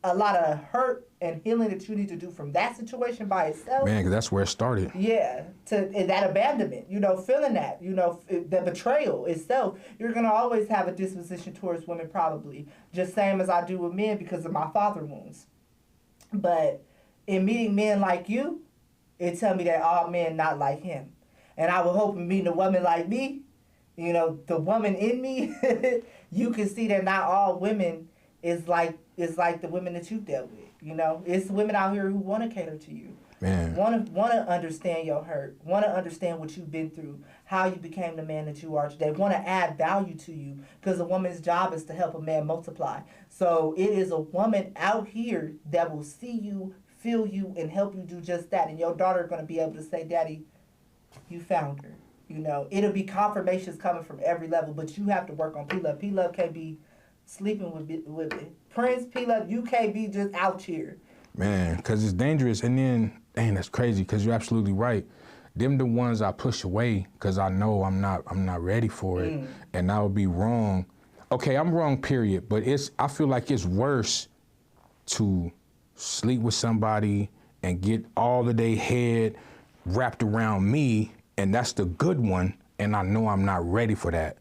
a lot of hurt and healing that you need to do from that situation by itself. Man, 'cause that's where it started. Yeah, and that abandonment, you know, feeling that, you know, the betrayal itself. You're going to always have a disposition towards women probably, just same as I do with men because of my father wounds. But in meeting men like you, it tell me that all men not like him. And I would hope in meeting a woman like me, you know, the woman in me, you can see that not all women is like the women that you've dealt with. You know, it's women out here who want to cater to you. Man. Want to understand your hurt. Want to understand what you've been through, how you became the man that you are today. Want to add value to you because a woman's job is to help a man multiply. So it is a woman out here that will see you, feel you, and help you do just that. And your daughter is going to be able to say, Daddy, you found her. You know, it'll be confirmations coming from every level, but you have to work on P-Love. P-Love can't be sleeping with it. Prince, P-Love, you can't be just out here. Man, because it's dangerous. And then, dang, that's crazy because you're absolutely right. Them the ones I push away because I know I'm not ready for it. And I would be wrong. Okay, I'm wrong, period. But I feel like it's worse to sleep with somebody and get all of their head wrapped around me, and that's the good one, and I know I'm not ready for that.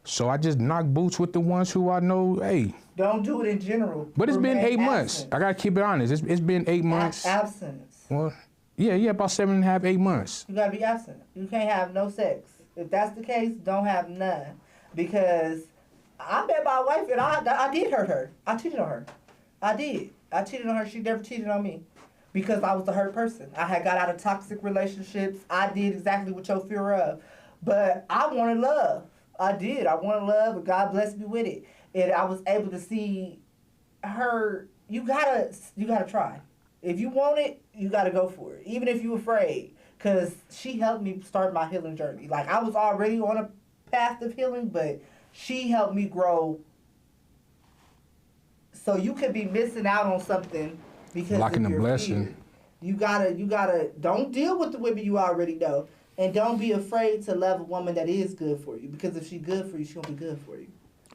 So I just knock boots with the ones who I know, hey. Don't do it in general. But it's been 8 months. Absence. I gotta keep it honest. It's been 8 months. Absence. Well, yeah, about 7.5, 8 months. You gotta be absent. You can't have no sex. If that's the case, don't have none. Because I met my wife and I did hurt her. I cheated on her. I did. I cheated on her. She never cheated on me. Because I was the hurt person. I had got out of toxic relationships. I did exactly what your fear of. But I wanted love. I did. I wanted love, but God blessed me with it. And I was able to see her. You gotta try. If you want it, you gotta go for it. Even if you're afraid. Because she helped me start my healing journey. Like, I was already on a path of healing, but she helped me grow. So you could be missing out on something because Locking of the your blessing. fear. You gotta don't deal with the women you already know. And don't be afraid to love a woman that is good for you. Because if she's good for you, she'll be good for you.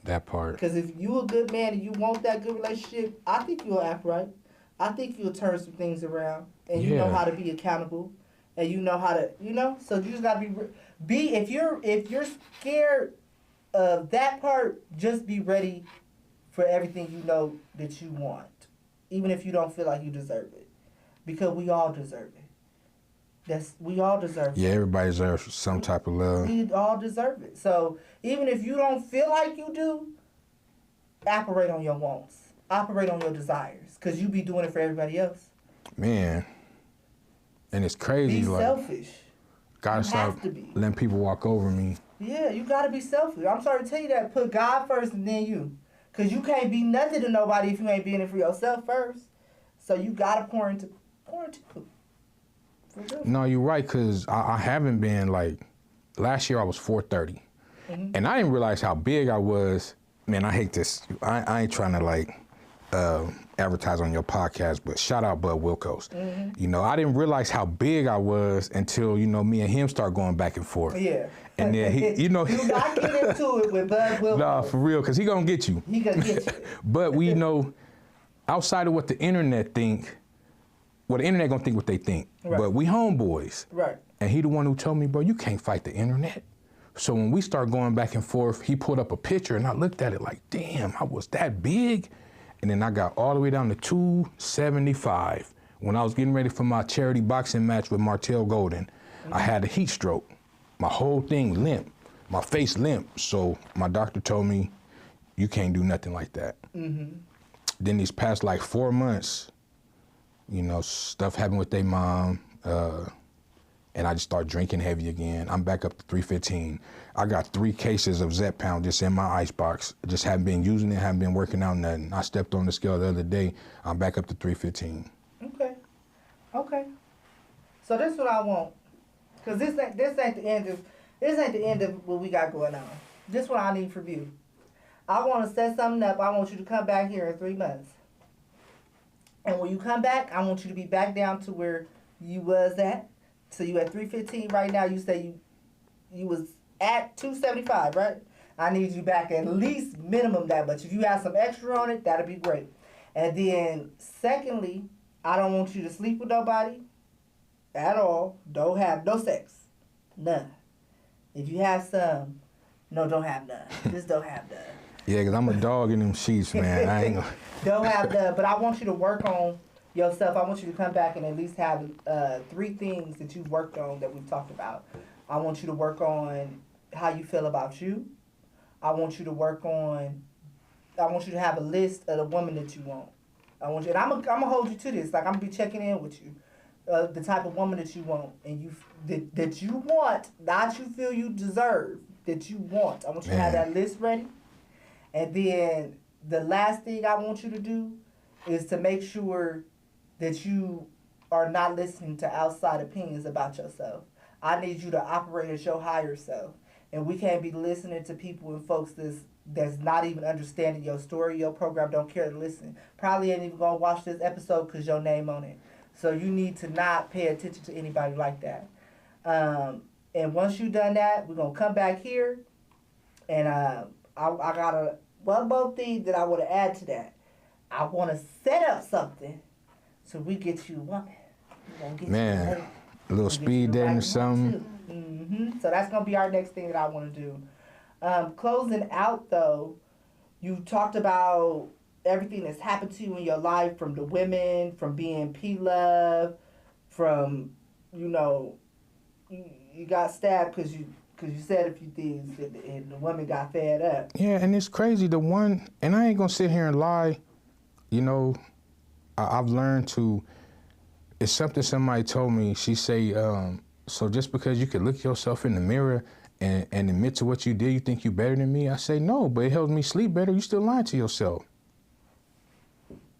That part. Because if you a good man and you want that good relationship, I think you'll act right. I think you'll turn some things around. And you know how to be accountable. And you know how to, so you just got to be, if you're scared of that part, just be ready for everything you know that you want. Even if you don't feel like you deserve it. Because we all deserve it. We all deserve it. Yeah, everybody deserves some type of love. We all deserve it. So even if you don't feel like you do, operate on your wants. Operate on your desires. Because you be doing it for everybody else. Man. And it's crazy. Be like, selfish. Gotta You stop have to be. letting people walk over me. Yeah, you gotta be selfish. I'm sorry to tell you that. Put God first and then you. Because you can't be nothing to nobody if you ain't being it for yourself first. So you gotta pour into who? No, you're right, because I haven't been, like, last year I was 430. And I didn't realize how big I was. Man, I hate this. I ain't trying to, like, advertise on your podcast, but shout out Bud Wilkos. I didn't realize how big I was until, me and him start going back and forth. Yeah. And then he, You not get into it with Bud Wilkos. Nah, for real, because he gonna get you. He gonna get you. But we know, outside of what the internet think, the internet gonna think what they think. Right. But we homeboys. Right. And he the one who told me, bro, you can't fight the internet. So when we start going back and forth, he pulled up a picture and I looked at it like, damn, I was that big. and then I got all the way down to 275. When I was getting ready for my charity boxing match with Martell Golden, I had a heat stroke. My whole thing limp, my face limp. So my doctor told me, you can't do nothing like that. Then these past like 4 months, you know, stuff happened with their mom, and I just started drinking heavy again. I'm back up to 315. I got 3 cases of Zepbound just in my icebox. Just haven't been using it, haven't been working out nothing. I stepped on the scale the other day. I'm back up to 315. Okay. So this is what I want, cause this ain't the end of what we got going on. This what I need from you. I want to set something up. I want you to come back here in 3 months. And when you come back, I want you to be back down to where you was at. So you at 315 right now. You say you was at 275, right? I need you back at least minimum that much. If you have some extra on it, that'd be great. And then secondly, I don't want you to sleep with nobody at all. Don't have no sex. None. If you have some, no, don't have none. Just don't have none. Yeah, because I'm a dog in them sheets, man. I ain't gonna... Don't have none. But I want you to work on yourself. I want you to come back and at least have 3 things that you've worked on that we've talked about. I want you to work on how you feel about you. I want you to have a list of the woman that you want. And I'm gonna hold you to this. Like, I'm gonna be checking in with you. The type of woman that you want, and that you want, not you feel you deserve, that you want. I want you to have that list ready. And then the last thing I want you to do is to make sure that you are not listening to outside opinions about yourself. I need you to operate as your higher self. And we can't be listening to people and folks that's not even understanding your story, your program, don't care to listen. Probably ain't even gonna watch this episode because your name on it. So you need to not pay attention to anybody like that. And once you done that, we're gonna come back here, and I got one more thing that I want to add to that. I want to set up something so we get you a woman. Man, a little speed dating or something. So that's gonna be our next thing that I want to do. Closing out though, you talked about everything that's happened to you in your life, from the women, from being P-Love, from, you know, you got stabbed because you said a few things and the woman got fed up. Yeah, and it's crazy. And I ain't gonna sit here and lie, you know, I've learned to, it's something somebody told me. She say, so just because you can look yourself in the mirror and admit to what you did, you think you better than me? I say, no, but it helps me sleep better. You still lying to yourself.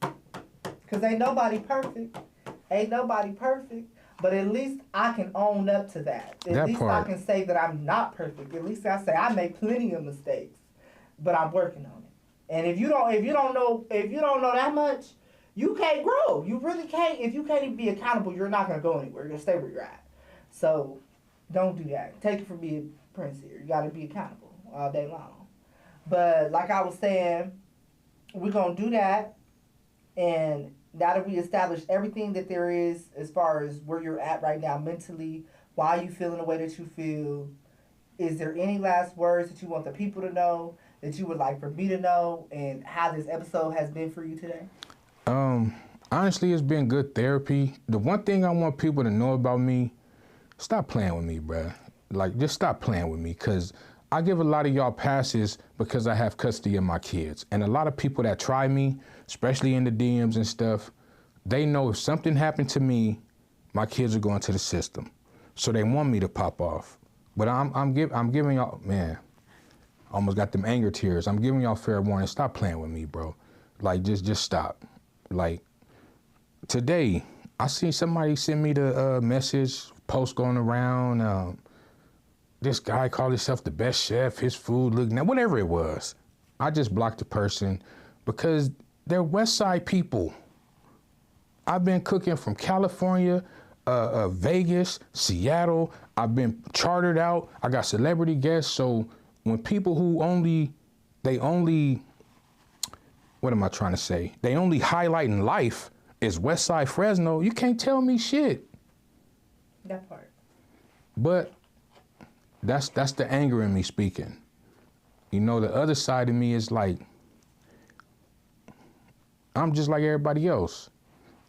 Because ain't nobody perfect. But at least I can own up to that. At least I can say that I'm not perfect. At least I say I make plenty of mistakes, but I'm working on it. And if you don't know that much, you can't grow. You really can't. If you can't even be accountable, you're not gonna go anywhere. You're gonna stay where you're at. So don't do that. Take it from me, Prince here. You gotta be accountable all day long. But like I was saying, we're gonna do that. And now that we established everything that there is as far as where you're at right now mentally, why you feeling the way that you feel, is there any last words that you want the people to know, that you would like for me to know, and how this episode has been for you today? Honestly, it's been good therapy. The one thing I want people to know about me, stop playing with me, bruh. Like, just stop playing with me, because I give a lot of y'all passes because I have custody of my kids. And a lot of people that try me, especially in the DMs and stuff, they know if something happened to me, my kids are going to the system. So they want me to pop off. But I'm giving y'all, man, I almost got them anger tears. I'm giving y'all fair warning. Stop playing with me, bro. Like, just stop. Like, today, I seen somebody send me the message, post going around, this guy called himself the best chef, his food looked, now whatever it was. I just blocked the person because they're West Side people. I've been cooking from California, Vegas, Seattle. I've been chartered out. I got celebrity guests. So when people who they only highlight in life is West Side Fresno, you can't tell me shit. That part. But that's the anger in me speaking. You know, the other side of me is like, I'm just like everybody else.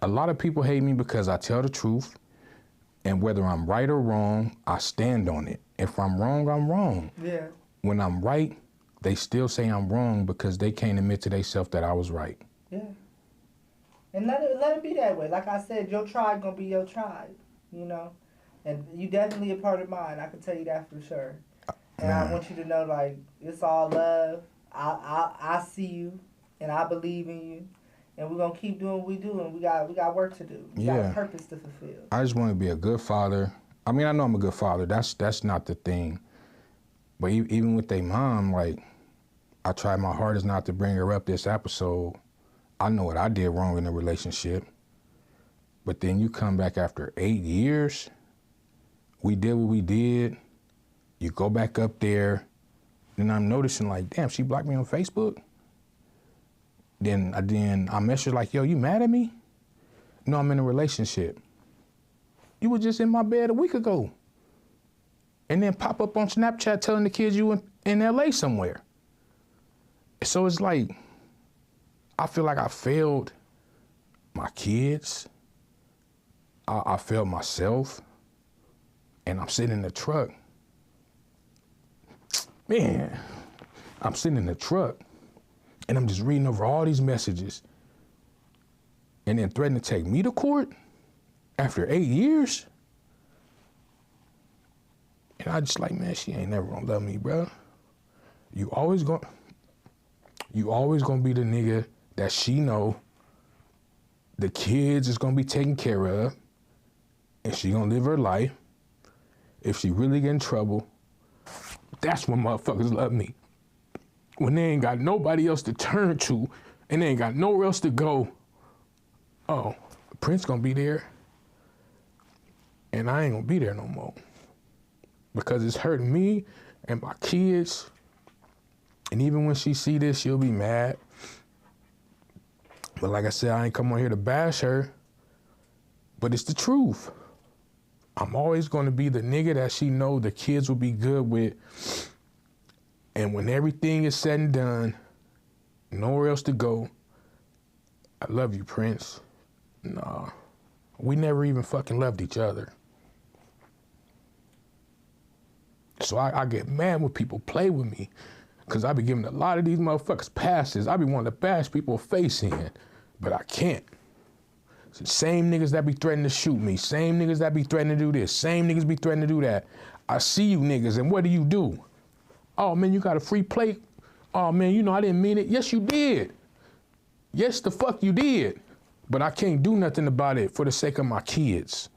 A lot of people hate me because I tell the truth, and whether I'm right or wrong, I stand on it. If I'm wrong, I'm wrong. Yeah. When I'm right, they still say I'm wrong because they can't admit to themselves that I was right. Yeah. And let it be that way. Like I said, your tribe gonna be your tribe, you know? And you definitely a part of mine, I can tell you that for sure. And I want you to know, like, it's all love. I see you, and I believe in you. And we're gonna keep doing what we do, and we got work to do. We got a purpose to fulfill. I just want to be a good father. I mean, I know I'm a good father. That's not the thing. But even with their mom, like, I tried my hardest not to bring her up this episode. I know what I did wrong in the relationship. But then you come back after 8 years, we did what we did, you go back up there, then I'm noticing like, damn, she blocked me on Facebook. Then I messaged like, yo, you mad at me? No, I'm in a relationship. You were just in my bed a week ago. And then pop up on Snapchat telling the kids you in LA somewhere. So it's like, I feel like I failed my kids. I failed myself. And I'm sitting in the truck. Man, I'm sitting in the truck and I'm just reading over all these messages and then threatening to take me to court after 8 years. And I just like, man, she ain't never gonna love me, bro. You always gonna be the nigga that she know the kids is gonna be taken care of and she gonna live her life. If she really get in trouble, that's when motherfuckers love me. When they ain't got nobody else to turn to and they ain't got nowhere else to go, oh, Prince gonna be there and I ain't gonna be there no more. Because it's hurting me and my kids. And even when she see this, she'll be mad. But like I said, I ain't come on here to bash her, but it's the truth. I'm always gonna be the nigga that she know the kids will be good with. And when everything is said and done, nowhere else to go, I love you, Prince. Nah, we never even fucking loved each other. So I get mad when people play with me, because I be giving a lot of these motherfuckers passes. I be wanting to bash people's face in, but I can't. It's the same niggas that be threatening to shoot me, same niggas that be threatening to do this, same niggas be threatening to do that. I see you niggas, and what do? Oh man, you got a free plate? Oh man, you know I didn't mean it. Yes, you did. Yes, the fuck you did. But I can't do nothing about it for the sake of my kids.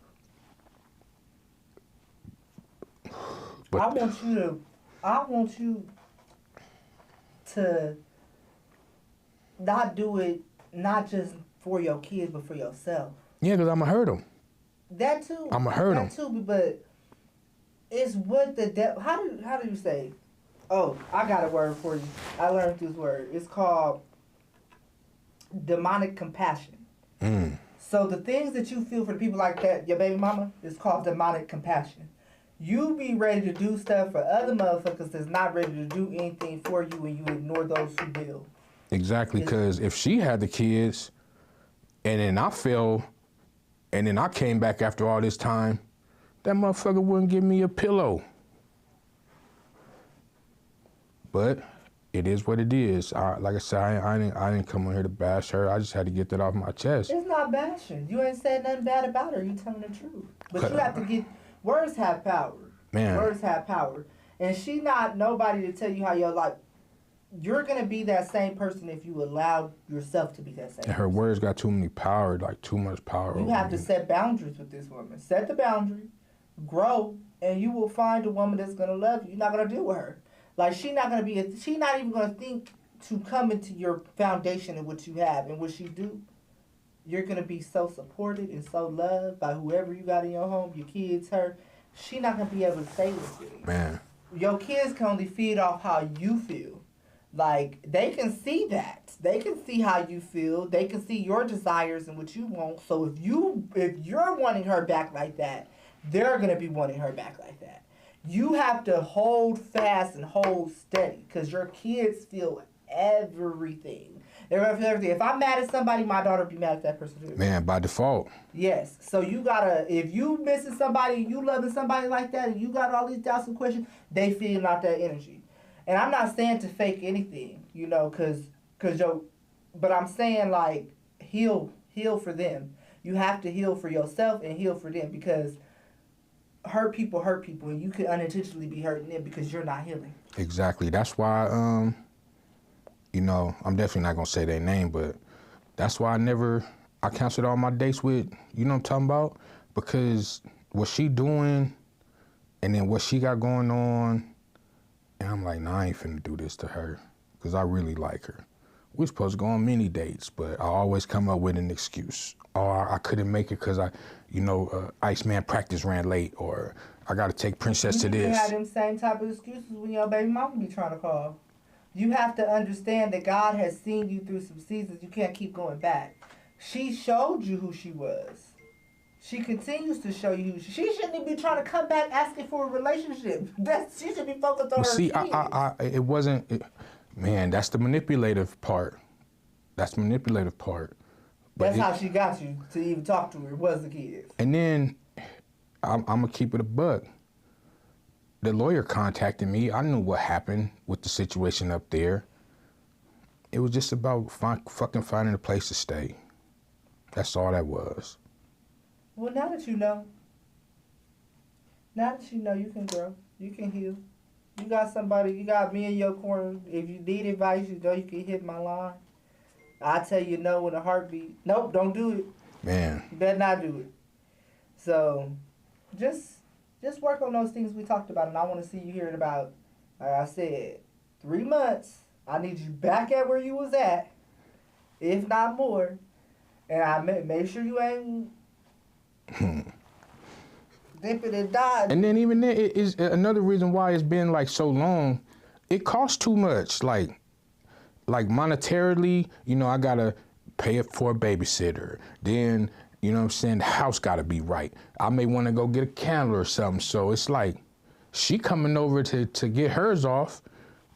But I want you to not do it, not just for your kids, but for yourself. Yeah, because I'ma hurt them. That too. I'ma hurt them. That too, but it's what the devil. How do you say? Oh, I got a word for you. I learned this word. It's called demonic compassion. So the things that you feel for the people like that, your baby mama, is called demonic compassion. You be ready to do stuff for other motherfuckers that's not ready to do anything for you, and you ignore those who will. Exactly, because if she had the kids, and then I fell, and then I came back after all this time, that motherfucker wouldn't give me a pillow. But it is what it is. Like I said, I didn't come on here to bash her. I just had to get that off my chest. It's not bashing. You ain't said nothing bad about her. You telling the truth. But you have to get... Words have power. Man. Words have power. And she not nobody to tell you how your life... You're going to be that same person if you allow yourself to be that same And her person. words got too many power, like too much power. You have to set boundaries with this woman. Set the boundary, grow, and you will find a woman that's going to love you. You're not going to deal with her. Like, she's not even going to think to come into your foundation and what you have. And what she do, you're going to be so supported and so loved by whoever you got in your home, your kids, her. She's not going to be able to say this. Man. Your kids can only feed off how you feel. Like, they can see that. They can see how you feel. They can see your desires and what you want. So if you're wanting her back like that, they're going to be wanting her back like that. You have to hold fast and hold steady, because your kids feel everything. They're gonna feel everything. If I'm mad at somebody, my daughter will be mad at that person too. Man, by default. Yes. So you gotta, if you missing somebody, you loving somebody like that, and you got all these doubts and questions, they feeding out that energy. And I'm not saying to fake anything, you know, but I'm saying like heal for them. You have to heal for yourself and heal for them, because hurt people, and you could unintentionally be hurting them because you're not healing. Exactly. That's why, you know, I'm definitely not gonna say their name, but that's why I canceled all my dates with, you know what I'm talking about? Because what she doing and then what she got going on, and I'm like, nah, I ain't finna do this to her, because I really like her. We're supposed to go on many dates, but I always come up with an excuse. Or I couldn't make it because Iceman practice ran late, or I got to take Princess to this. You have them same type of excuses when your baby mama be trying to call. You have to understand that God has seen you through some seasons. You can't keep going back. She showed you who she was. She continues to show you who she shouldn't be trying to come back asking for a relationship. She should be focused on her kids. It wasn't, man, that's the manipulative part. That's the manipulative part. That's how she got you to even talk to her, was the kids. And then, I'm going to keep it a buck. The lawyer contacted me. I knew what happened with the situation up there. It was just about fucking finding a place to stay. That's all that was. Well, now that you know, you can grow. You can heal. You got somebody, you got me in your corner. If you need advice, you know you can hit my line. I tell you no in a heartbeat. Nope, don't do it. Man. You better not do it. So, just work on those things we talked about, and I want to see you here in about, like I said, 3 months. I need you back at where you was at, if not more. And I make sure you ain't dipping and dodging. And then even then, it is another reason why it's been like so long. It costs too much, like monetarily. You know, I gotta pay it for a babysitter. Then, you know what I'm saying, the house gotta be right. I may want to go get a candle or something. So it's like she coming over to get hers off,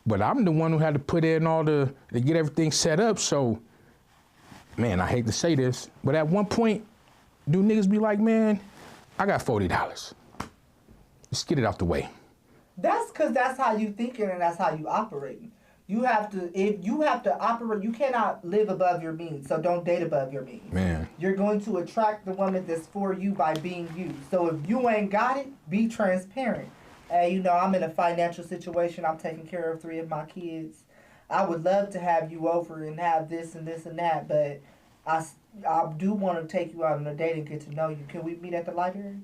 but I'm the one who had to put in all to get everything set up. So, man, I hate to say this, but at one point, do niggas be like, man, I got $40. Let's get it out the way. That's because that's how you thinking and that's how you operating. You have to operate, you cannot live above your means, so don't date above your means. Man. You're going to attract the woman that's for you by being you. So if you ain't got it, be transparent. Hey, you know, I'm in a financial situation. I'm taking care of 3 of my kids. I would love to have you over and have this and this and that, but I do want to take you out on a date and get to know you. Can we meet at the library?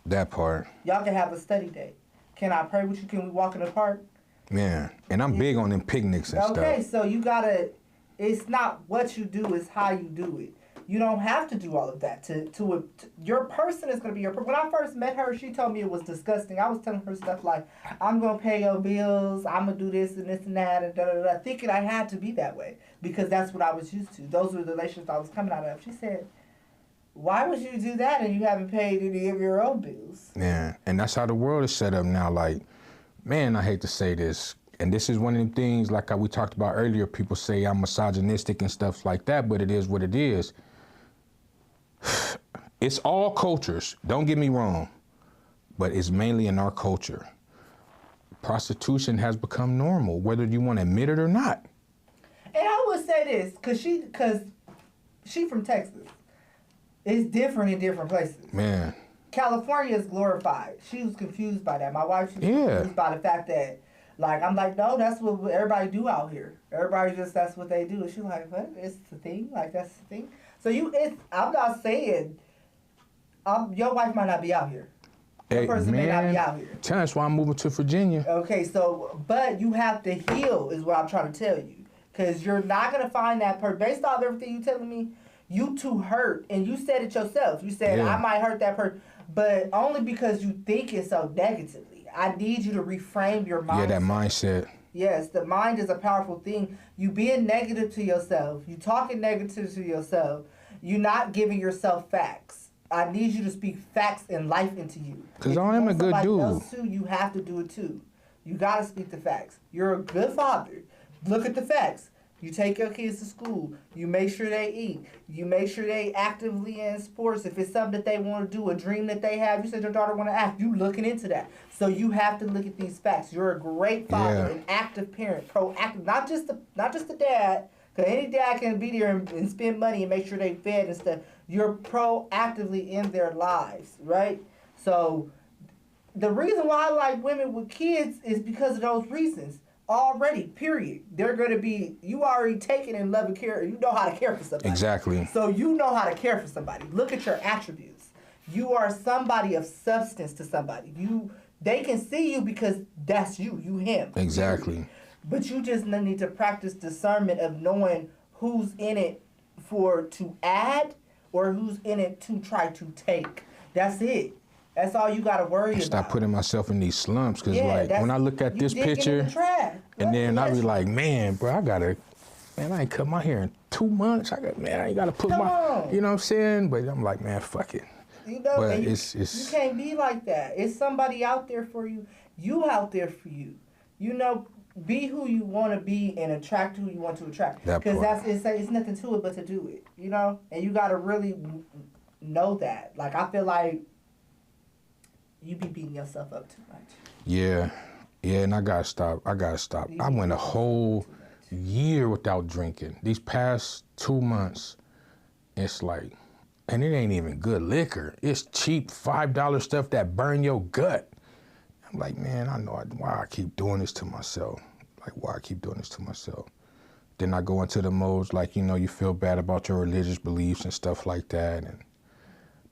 That part. Y'all can have a study date. Can I pray with you? Can we walk in the park? Man, and I'm big on them picnics and stuff. Okay, so you gotta, it's not what you do, it's how you do it. You don't have to do all of that. Your person is gonna be your person. When I first met her, she told me it was disgusting. I was telling her stuff like, I'm gonna pay your bills, I'm gonna do this and that, and da-da-da, thinking I had to be that way because that's what I was used to. Those were the relationships I was coming out of. She said, why would you do that and you haven't paid any of your own bills? Yeah, and that's how the world is set up now. Like, man, I hate to say this, and this is one of them things like we talked about earlier. People say I'm misogynistic and stuff like that, but it is what it is. It's all cultures, don't get me wrong, but it's mainly in our culture. Prostitution has become normal, whether you want to admit it or not. And I would say this, cause she from Texas. It's different in different places. Man. California is glorified. She was confused by that. My wife, she was confused by the fact that, like, I'm like, no, that's what everybody do out here. Everybody just, that's what they do. And she's like, what? It's the thing? Like, that's the thing? So I'm not saying, your wife might not be out here. Your person may not be out here. That's why I'm moving to Virginia. Okay, so, but you have to heal is what I'm trying to tell you. Because you're not going to find that person. Based off everything you're telling me, you too hurt. And you said it yourself. You said, I might hurt that person. But only because you think it so negatively. I need you to reframe your mindset. Yeah, that mindset. Yes, the mind is a powerful thing. You being negative to yourself. You talking negative to yourself. You're not giving yourself facts. I need you to speak facts and life into you. Because I am a good dude. Else too, you have to do it too. You got to speak the facts. You're a good father. Look at the facts. You take your kids to school. You make sure they eat. You make sure they actively in sports. If it's something that they want to do, a dream that they have, you said your daughter want to act. You looking into that. So you have to look at these facts. You're a great father, an active parent, proactive. Not just the dad. Because any dad can be there and spend money and make sure they fed and stuff. You're proactively in their lives, right? So the reason why I like women with kids is because of those reasons. Already, period. They're going to be, you already taken and love and care. You know how to care for somebody. Exactly. So you know how to care for somebody. Look at your attributes. You are somebody of substance to somebody. They can see you because that's you him. Exactly. Period. But you just need to practice discernment of knowing who's in it to add or who's in it to try to take. That's it. That's all you got to worry about. Stop putting myself in these slumps because, when I look at this picture, and then I be like, man, bro, I ain't cut my hair in 2 months. I ain't got to put you know what I'm saying? But I'm like, man, fuck it. You know, but you can't be like that. It's somebody out there for you. You out there for you. You know, be who you want to be and attract who you want to attract. Because it's nothing to it but to do it. You know, and you got to really know that. Like, I feel like you be beating yourself up too much. Yeah, and I gotta stop. I went a whole year without drinking. These past 2 months, it's like, and it ain't even good liquor. It's cheap $5 stuff that burn your gut. I'm like, man, I know why I keep doing this to myself. Then I go into the modes like, you feel bad about your religious beliefs and stuff like that.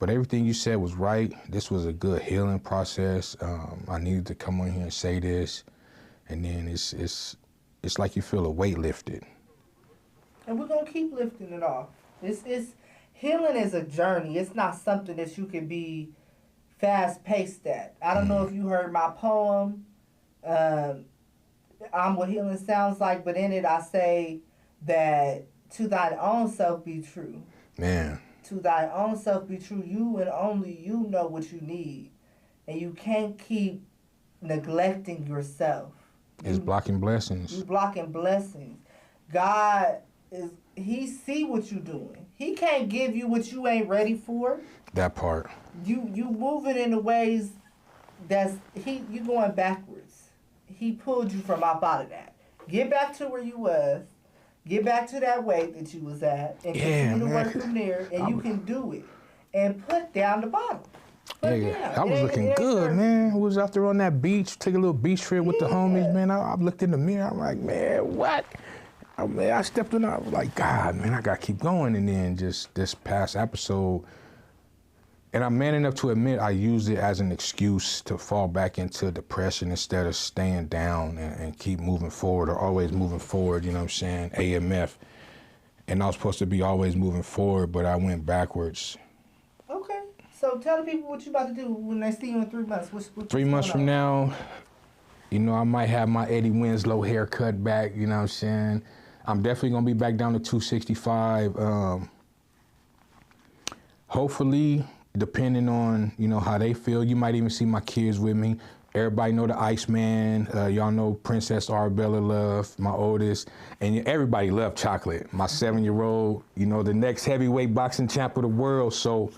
But everything you said was right. This was a good healing process. I needed to come on here and say this, and then it's like you feel a weight lifted. And we're gonna keep lifting it off. Healing is a journey. It's not something that you can be fast paced at. I don't know if you heard my poem. I'm what healing sounds like, but in it I say that to thine own self be true. Man. To thy own self be true. You and only you know what you need. And you can't keep neglecting yourself. It's blocking blessings. You blocking blessings. God he see what you doing. He can't give you what you ain't ready for. That part. You moving in the ways you going backwards. He pulled you from up out of that. Get back to where you was. Get back to that weight that you was at and continue to work from there, and you can do it. And put down the bottle. I was looking good, man. I was out there on that beach, take a little beach trip with the homies, man. I looked in the mirror, I'm like, man, what? I stepped in, I was like, God, man, I gotta keep going. And then just this past episode, and I'm man enough to admit I used it as an excuse to fall back into depression instead of staying down and keep moving forward or always moving forward, you know what I'm saying, AMF. And I was supposed to be always moving forward, but I went backwards. Okay. So tell the people what you about to do when they see you in 3 months. What's 3 months from now, I might have my Eddie Winslow haircut back, you know what I'm saying? I'm definitely going to be back down to 265. Hopefully, depending on, how they feel, you might even see my kids with me. Everybody know the Iceman. Y'all know Princess Arabella Love, my oldest. And everybody love Chocolate. My 7-year-old, the next heavyweight boxing champ of the world. So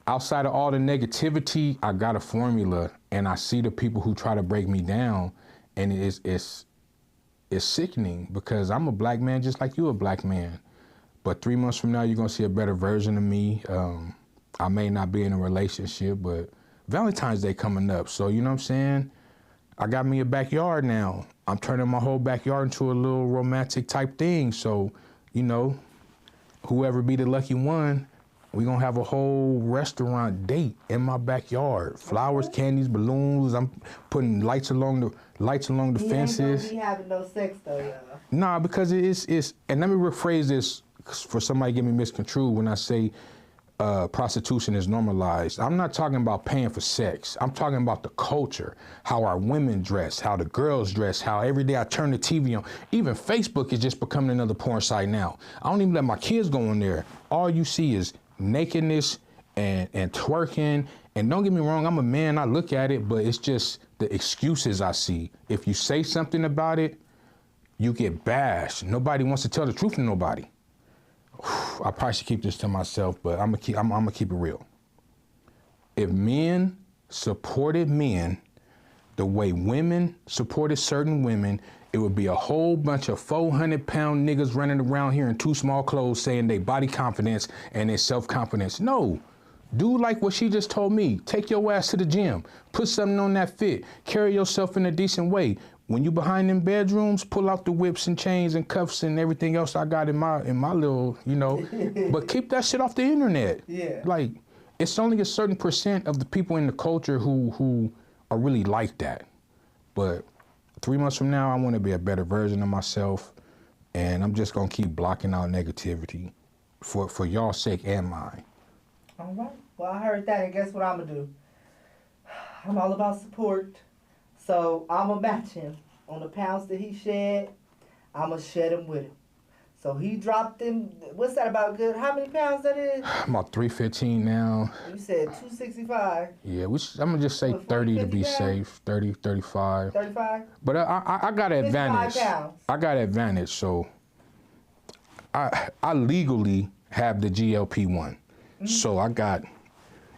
outside of all the negativity, I got a formula. And I see the people who try to break me down. And it's sickening because I'm a black man just like you a black man. But 3 months from now, you're going to see a better version of me. I may not be in a relationship, but Valentine's Day coming up. So, you know what I'm saying? I got me a backyard now. I'm turning my whole backyard into a little romantic type thing. So, whoever be the lucky one, we're going to have a whole restaurant date in my backyard. Flowers, candies, balloons. I'm putting lights along the fences. You ain't gonna be having no sex though, y'all. Nah, because it's, and let me rephrase this for somebody get me misconstrued when I say prostitution is normalized. I'm not talking about paying for sex. I'm talking about the culture, how our women dress, how the girls dress, how every day I turn the TV on. Even Facebook is just becoming another porn site now. I don't even let my kids go in there. All you see is nakedness and twerking. And don't get me wrong, I'm a man, I look at it, but it's just the excuses I see. If you say something about it, you get bashed. Nobody wants to tell the truth to nobody. I probably should keep this to myself, but I'm gonna keep it real. If men supported men the way women supported certain women, it would be a whole bunch of 400-pound niggas running around here in too small clothes saying they body confidence and their self-confidence. No, do like what she just told me. Take your ass to the gym, put something on that fit, carry yourself in a decent way. When you behind them bedrooms, pull out the whips and chains and cuffs and everything else I got in my little, but keep that shit off the internet. Yeah. Like, it's only a certain percent of the people in the culture who are really like that. But 3 months from now, I want to be a better version of myself, and I'm just gonna keep blocking out negativity for y'all's sake and mine. All right. Well, I heard that, and guess what I'm gonna do? I'm all about support. So I'm going to match him on the pounds that he shed. I'm going to shed him with him. So he dropped them. What's that about good? How many pounds that is? I'm about 315 now. You said 265. Yeah, I'm going to just say What, 30 to 50 be pounds? safe, 30, 35. 35? But I got an 55 advantage. pounds. I got an advantage, so I legally have the GLP-1. So I got,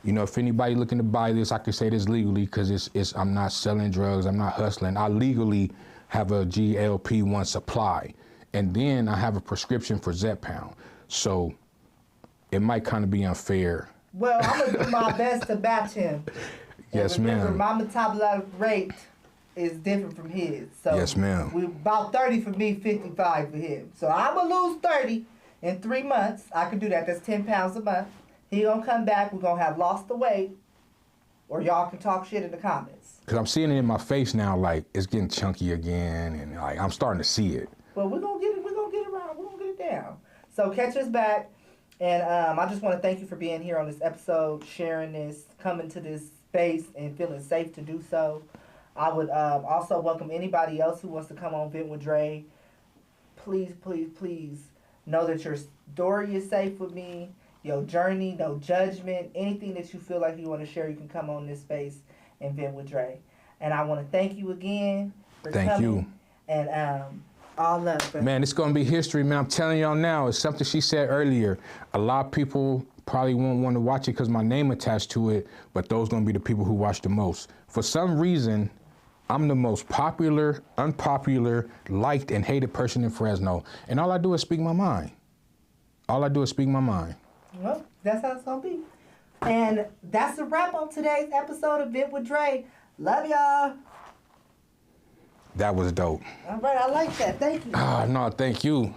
if anybody looking to buy this, I can say this legally because I'm not selling drugs, I'm not hustling. I legally have a GLP-1 supply. And then I have a prescription for Zepbound. So it might kind of be unfair. Well, I'm going to do my best to match him. Yes, and remember, ma'am. my metabolic rate is different from his. So Yes, ma'am. We about 30 for me, 55 for him. So I'm going to lose 30 in 3 months. I can do that. That's 10 pounds a month. He gonna come back. We're gonna have lost the weight, or y'all can talk shit in the comments. Cause I'm seeing it in my face now, like it's getting chunky again, and like I'm starting to see it. But we're gonna get it. We're gonna get it around. We're gonna get it down. So catch us back, and I just want to thank you for being here on this episode, sharing this, coming to this space, and feeling safe to do so. I would also welcome anybody else who wants to come on Vent with Dre. Please, please, please know that your story is safe with me. Your journey, no judgment, anything that you feel like you want to share, you can come on this space and Vent with Dre. And I want to thank you again for coming. Thank you. And all love. Man, it's gonna be history, man. I'm telling y'all now. It's something she said earlier. A lot of people probably won't want to watch it because my name attached to it, but those gonna be the people who watch the most. For some reason, I'm the most popular, unpopular, liked, and hated person in Fresno. And all I do is speak my mind. All I do is speak my mind. Well, that's how it's going to be. And that's a wrap on today's episode of Vent with Dre. Love y'all. That was dope. All right, I like that. Thank you. No, thank you.